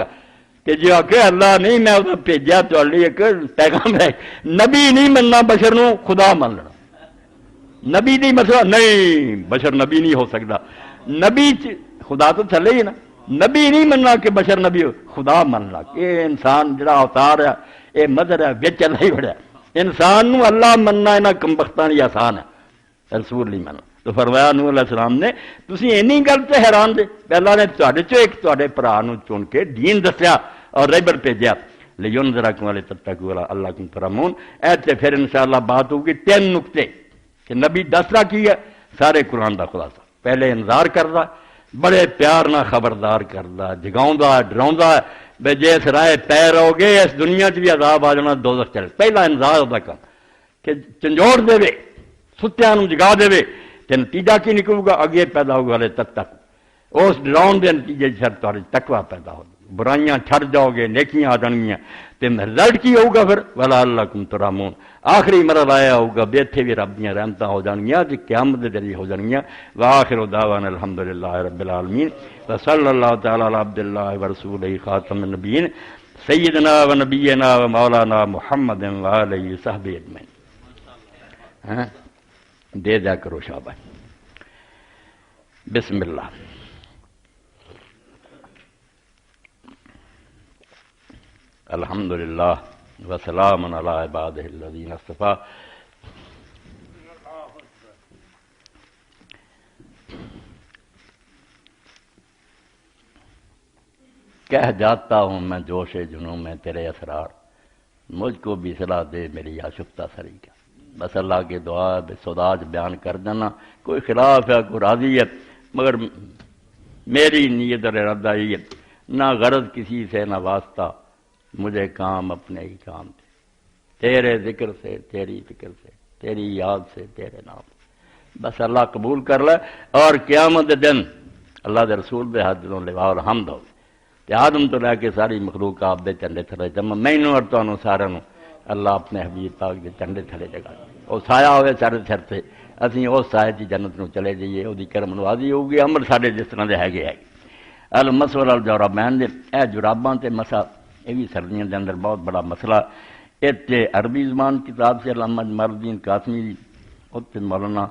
کہ جو آ کے اللہ نہیں میں وہ بھیجا تہاڈے ایک پیغام ہے نبی نہیں مننا بشر نو خدا من لینا نبی دی مسئلہ نہیں بشر نبی نہیں ہو سکتا نبی خدا تو تھلے ہی نا نبی نہیں مننا کہ بشر نبی ہو خدا مننا یہ انسان جڑا اوتار ہے یہ مدر ہے بچ اللہ ہی بڑا انسان نو اللہ مننا انہاں کمبختاں دی آسان ہے رسول نہیں مننا تو فرمایا نوح علیہ السلام نے تسی اینی گل تے حیران دے اللہ نے تہاڈے چوں ایک تہاڈے بھرا نو چن کے دین دسیا اور رہبر بھیجا لینذرکم ولتتقوا لعلکم ترحمون ایسے پھر انشاءاللہ بات ہوگی 3 نقطے کہ نبی دسنا کی ہے سارے قرآن دا خلاصہ پہلے انذار کردا بڑے پیار نہ خبردار کردا جگاؤندا ڈراؤندا بے جس رائے پے رہو گے اس دنیا چ بھی عذاب آ جانا دوزخ چل پہلا انذار دا کام کہ چنجوڑ دے ستیاں نو جگا دے تے نتیجہ کی نکلے گا اگے پیدا ہوگا لے تک اس ڈراؤن دے نتیجے پھر تہاڈی تقوی پیدا ہوگی برائیاں چھڑ جاؤ گے نیکیاں آ جانگیاں تے رزلٹ کی ہوگا پھر ولعلکم ترحمون آخری مرحلہ آیا ہوگا بے اتھے بھی رب دیاں رحمتاں ہو جانگیاں تے قیامت دے ذریعے ہو جانگیاں وآخر دعوانا الحمدللہ رب العالمین وصلی اللہ تعالی علی عبد اللہ ورسولہ خاتم النبیین سیدنا و نبینا و مولانا محمد وآلہ صحبہ اجمعین دے دیا کرو شاباش بسم اللہ الحمدللہ وسلام علی عبادہ الذین اصطفیٰ کہہ جاتا ہوں میں جوش جنوں میں تیرے اسرار مجھ کو بھی صلاح دے میری آشفتہ سری کا بس اللہ کی دعا بے سوداج بیان کر دینا کوئی خلاف ہے کوئی راضی ہے مگر میری نیت اور ارادہ یہ نہ غرض کسی سے نہ واسطہ مجھے کام اپنے ہی کام دے تیرے ذکر سے تیری فکر سے تیری یاد سے تیرے نام سے بس اللہ قبول کر لے اور قیامت دن اللہ دے رسول دے ہاتھ دوں لوا اور حمد ہو تے آدم تو لے کے ساری مخلوق آپ دے چنڈے تھلے جمع مینوں اور تانوں سارے نوں اللہ اپنے حبیب پاک دے چنڈے تھلے جگہ وہ سایہ ہوئے سارے سر سے اسی اس سایہ دی جنت نوں چلے جائیے وہ کرم نوازی ہوگی عمل سارے جس طرح دے ہے المس والجوربین دے اے جراباں تے مسا یہ بھی سردیاں دے اندر بہت بڑا مسئلہ. اتنے عربی زبان کتاب سے علامہ جمال الدین قاسمی دی، اتنے مولانا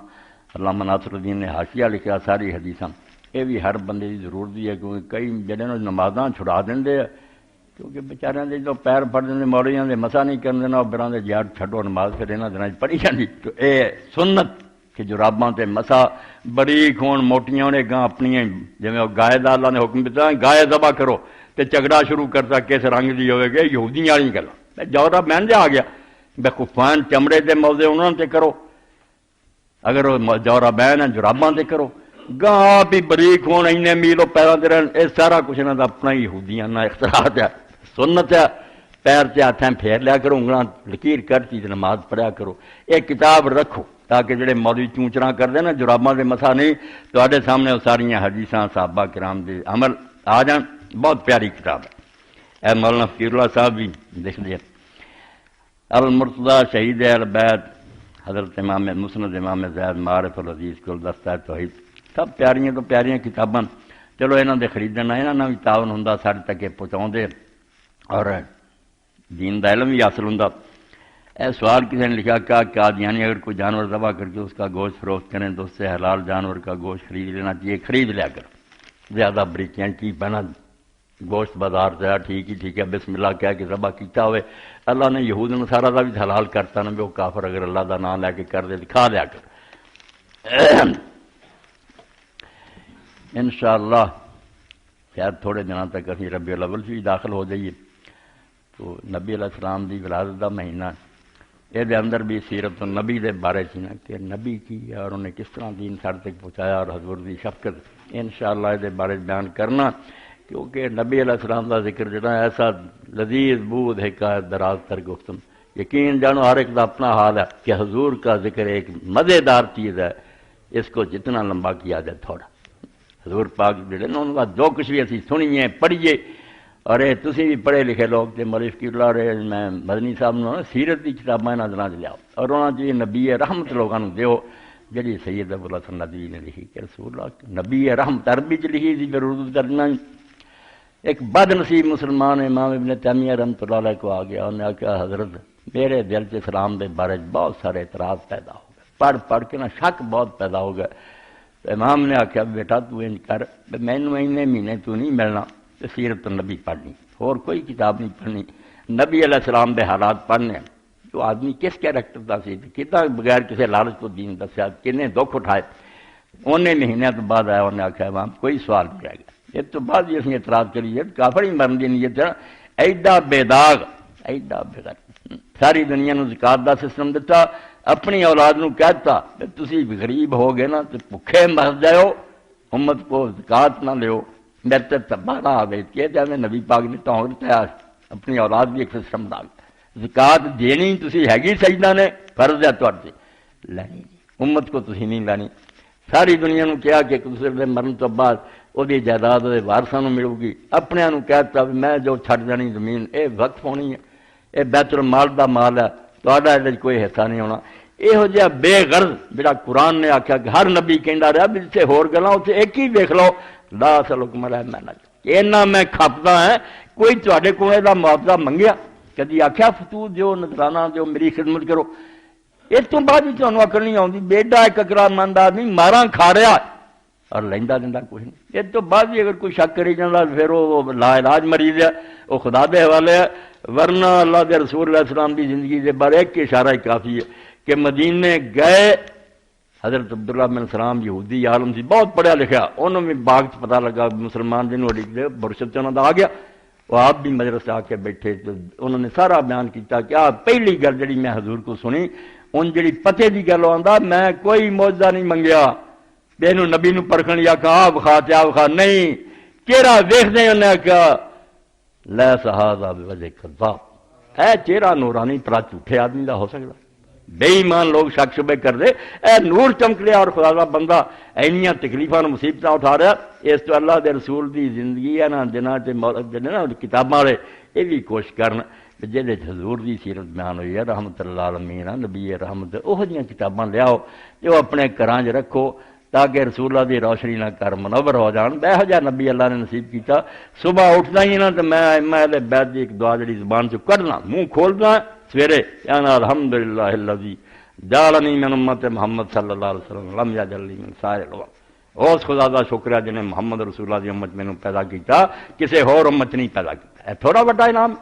علامہ ناصر الدین نے حاشیہ لکھا ساری حدیثاں. یہ بھی ہر بندے کی ضرورت ہے، کیونکہ کئی جڑے نمازاں چھڑا دیں کیونکہ بیچاریاں دے جو پیر پڑ دیں موڑیاں دے مسا نہیں کر دینا، براں دے یار چھڈو نماز پھر یہاں دنوں پڑھی جاتی. تو اے سنت کہ جراباں تے مسا بریک ہون موٹیاں ہونے گاں اپنی جی گائے دا اللہ نے حکم دیتا گائے ذبح کرو تے جھگڑا شروع کرتا کس رنگ دی ہوئے گے یہودیاں والی گلاں. جورا بہن جا آ گیا بے خفان چمڑے دے موزے انہوں تے کرو، اگر وہ جورا بہن ہے جراباں تے کرو. گاں بھی بریک ہون اینے میلو پیروں تے رہن، یہ سارا کچھ انہاں دا اپنا ہی یہودیاں نا اختراعات ہے. سنت ہے پیر تے ہاتھیں پھیر لیا کرو، انگلاں لکیر کر چیز نماز پڑھیا کرو. ایک کتاب رکھو تاکہ جڑے مولوی چونچراں کر دیں نا جراباں دے مسا نہیں، تواڈے سامنے وہ ساریاں حدیثاں صحابہ کرام دے عمل آ جان. بہت پیاری کتاب ہے. اے مولانا فقیر اللہ صاحب بھی لکھ دیا المرتضی شہید اہل بیت حضرت امام مسند امام زید معارف العزیز گلدستہ توحید. سب پیاریاں تو پیاریاں کتاباں. چلو یہاں دے خریدنا یہاں بھی تعاون ہوں سارے تک پہنچاؤ اور دین دا علم بھی حاصل ہوں. اے سوال کسی نے لکھا کہ قادیانی اگر کوئی جانور ذبح کر کے اس کا گوشت فروخت کریں تو اس سے حلال جانور کا گوشت خرید لینا چاہیے. خرید لیا کر، زیادہ بریکیاں کی بنا گوشت بازار سے ٹھیک ہے بسم اللہ کہہ کے ذبح کیتا ہوئے. اللہ نے یہود نصارہ دا بھی حلال کرتا نا بھی وہ کافر اگر اللہ دا نام لے کے کر دے کھا لیا کر. انشاءاللہ شاید تھوڑے دنوں تک اسی ربیع الاول بھی داخل ہو جائیے. تو نبی علیہ السلام دی ولادت دا مہینہ، یہ اندر بھی سیرت النبی دے بارے چنا کہ نبی کی ہے اور انہیں کس طرح دین سارے تک پہنچایا اور حضور دی شفقت انشاءاللہ یہ بارے بیان کرنا. کیونکہ نبی علیہ السلام دا ذکر جڑا ایسا لذیذ بود حکایت دراز تر گفتم. یقین جانو ہر ایک دا اپنا حال ہے کہ حضور کا ذکر ایک مزیدار چیز ہے، اس کو جتنا لمبا کیا جائے تھوڑا. حضور پاک جڑے نا ان کا جو کچھ بھی اسی سنیے پڑھیے. اور تسی بھی پڑھے لکھے لوگ تے مولوی فقیر اللہ رہے میں مدنی صاحب نے سیرت کی کتاباں یہاں دنوں لیاؤ اور انہوں نے نبی رحمت لوگوں دیو جڑی سید ابو الحسن ندوی نے لکھی کہ رسول اللہ نبی رحمت عربی چ لکھی تھی پھر اردو کرنا. ایک بد نصیب مسلمان امام ابن تیمیہ رحمۃ اللہ علیہ کو آ گیا، انہوں نے کہا حضرت میرے دل سے اسلام دے بارے بہت سارے اعتراض پیدا ہو گئے، پڑھ کے نا شک بہت پیدا ہو گیا. تو امام نے آخیا بیٹا تو انج کر مینوں اینے مہینے تو نہیں ملنا تو سیرت النبی پڑھنی، اور کوئی کتاب نہیں پڑھنی. نبی علیہ السلام دے حالات پڑھنے جو آدمی کس کیریکٹر دا سی کتنا بغیر کسی لالچ کو دین دسیا کنے دکھ اٹھائے. انہیں مہینوں تو بعد آیا، انہوں نے آخیا امام کوئی سوال نہیں رہ گیا. یہ تو بعد ہی اسی اعتراض کریے کافر ہی مرن دی نیت ہے. ایڈا بے داغ ایڈا بغیر ساری دنیا نو زکات دا سسٹم دیتا، اپنی اولاد نو کہتا تسی غریب ہو گئے نا تو بھکھے مر جاؤ، امت کو زکات نہ لیو. میرے تے تباہ آئے کہ نبی پاک نے تو اپنی اولاد بھی ایک سسٹم ڈال زکات دینی تسی ہے سجدہ نے فرض ہے تھوڑے لینی امت کو تسی نہیں لینی. ساری دنیا نو کیا کہ دوسرے دے مرن تو بعد وہ جائیداد وہ وارثاں نو ملو گی. اپنے نو کہتا میں جو چھڈ جانی زمین اے وقف ہونی ہے، اے بیت المال دا مال ہے، تہاڈا اس کوئی حصہ نہیں ہونا. یہو جہا بے غرض جڑا قرآن نے آخیا کہ ہر نبی کہندا رہا بھی جتنے ہور گلاں اتنے ایک ہی دیکھ لو لا سلکم علیہ محنت اینا میں کھپدا ہے. کوئی تواڈے کول دا معاوضہ منگیا کدی آخیا فتور دیو نذرانہ دیو میری خدمت کرو؟ اس تو بعد بھی تمہیں عقل نہیں آتی. بیڈا ایک اقرار مند آدمی ماراں کھا رہا اور لینا دینا کچھ نہیں. اس تو بعد بھی اگر کوئی شک کری جانا پھر وہ لا علاج مریض ہے، وہ خدا دے حوالے ہے. ورنہ اللہ دے رسول علیہ السلام کی زندگی کے بارے ایک اشارہ ہی کافی ہے کہ مدینے گئے حضرت عبداللہ بن سلام یہودی عالم سی بہت پڑھیا لکھا، انہوں نے باغ سے پتہ لگا مسلمان جنہوں لکھتے برشت انہوں کا آ گیا. وہ آپ بھی مجلس سے آ کے بیٹھے تو انہوں نے سارا بیان کیا کہ آ پہلی گل جڑی میں حضور کو سنی ان جڑی پتے کی گل آتا میں کوئی معجزہ نہیں منگیا بینو نبی نو پرکھن یا کہ آ بخا تے آ بخا نہیں چہرہ ویکھدے انہیں کہا لا سہذا بوجہ کذاب اے چہرہ نورانی پرا جھوٹے آدمی دا ہو سکتا بے ایمان لوگ شک شبے کر دے اے نور چمک لیا اور خدا دا بندہ اینیاں تکلیفاں مصیبتیں اٹھا رہا. اس تو اللہ دے رسول دی زندگی ہے نا جنہ تے نا کتاباں والے یہ بھی کوشش کرن جہدے حضور دی سیرت بیان ہوئی ہے رحمت اللہ عالمین نبی رحمت وہ جہاں کتاباں لیاؤ جو اپنے گھراں چ رکھو. تاکہ رسول اللہ دی روشنی نہ کر منور ہو جان۔ بے جا نبی اللہ نے نصیب کیتا، صبح اٹھنا ہی نا تو میں اہل بیت دی ایک دعا جڑی زبان چ کڈنا منہ کھولنا سویرے کہنا الحمدللہ الذی جعلنی من امت محمد صلی اللہ علیہ وسلم لم یجعلنی من سائر الامم۔ اس خدا دا شکر ہے جنہیں محمد رسول اللہ دی امت مینوں پیدا کیتا، کسے ہور امت نہیں پیدا کیتا۔ اے تھوڑا بڑا انعام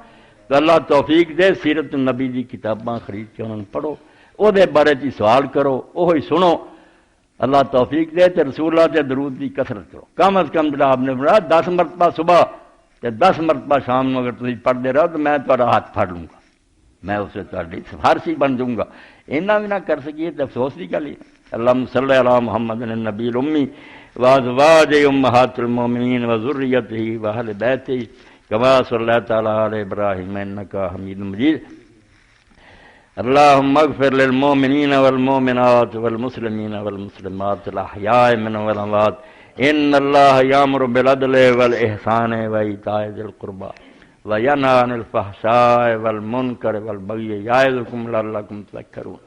تو اللہ توفیق دے۔ سیرت النبی دی کتاباں خرید کے انہوں نے پڑھو، او دے بارے چ سوال کرو، وہی سنو، اللہ توفیق دے تے رسول اللہ تے درود دی کثرت کرو۔ کم از کم جڑا آپ نے پڑھا 10 مرتبہ صبح تے 10 مرتبہ شام نو اگر تسی پڑھتے رہو تو میں تہاڈا ہاتھ پھڑ لوں گا، میں اسے تہاڈی سفارشی بن جاؤں گا۔ اینا بھی نہ کر سکیے تو افسوس کی گل ہے۔ اللہم صلی علی محمد النبی الامی وازواجہ امہات المومنین وذریتہ واہل بیتہ کما صلیت علی ابراہیم انک حمید مجید۔ اللہم اغفر للمؤمنین والمؤمنات والمسلمین والمسلمات الاحیاء منهم والاموات ان اللہ یامر بالعدل والاحسان وایتاء ذی القربى وینہی عن الفحشاء والمنکر والبغی یعظکم لعلکم تذکرون۔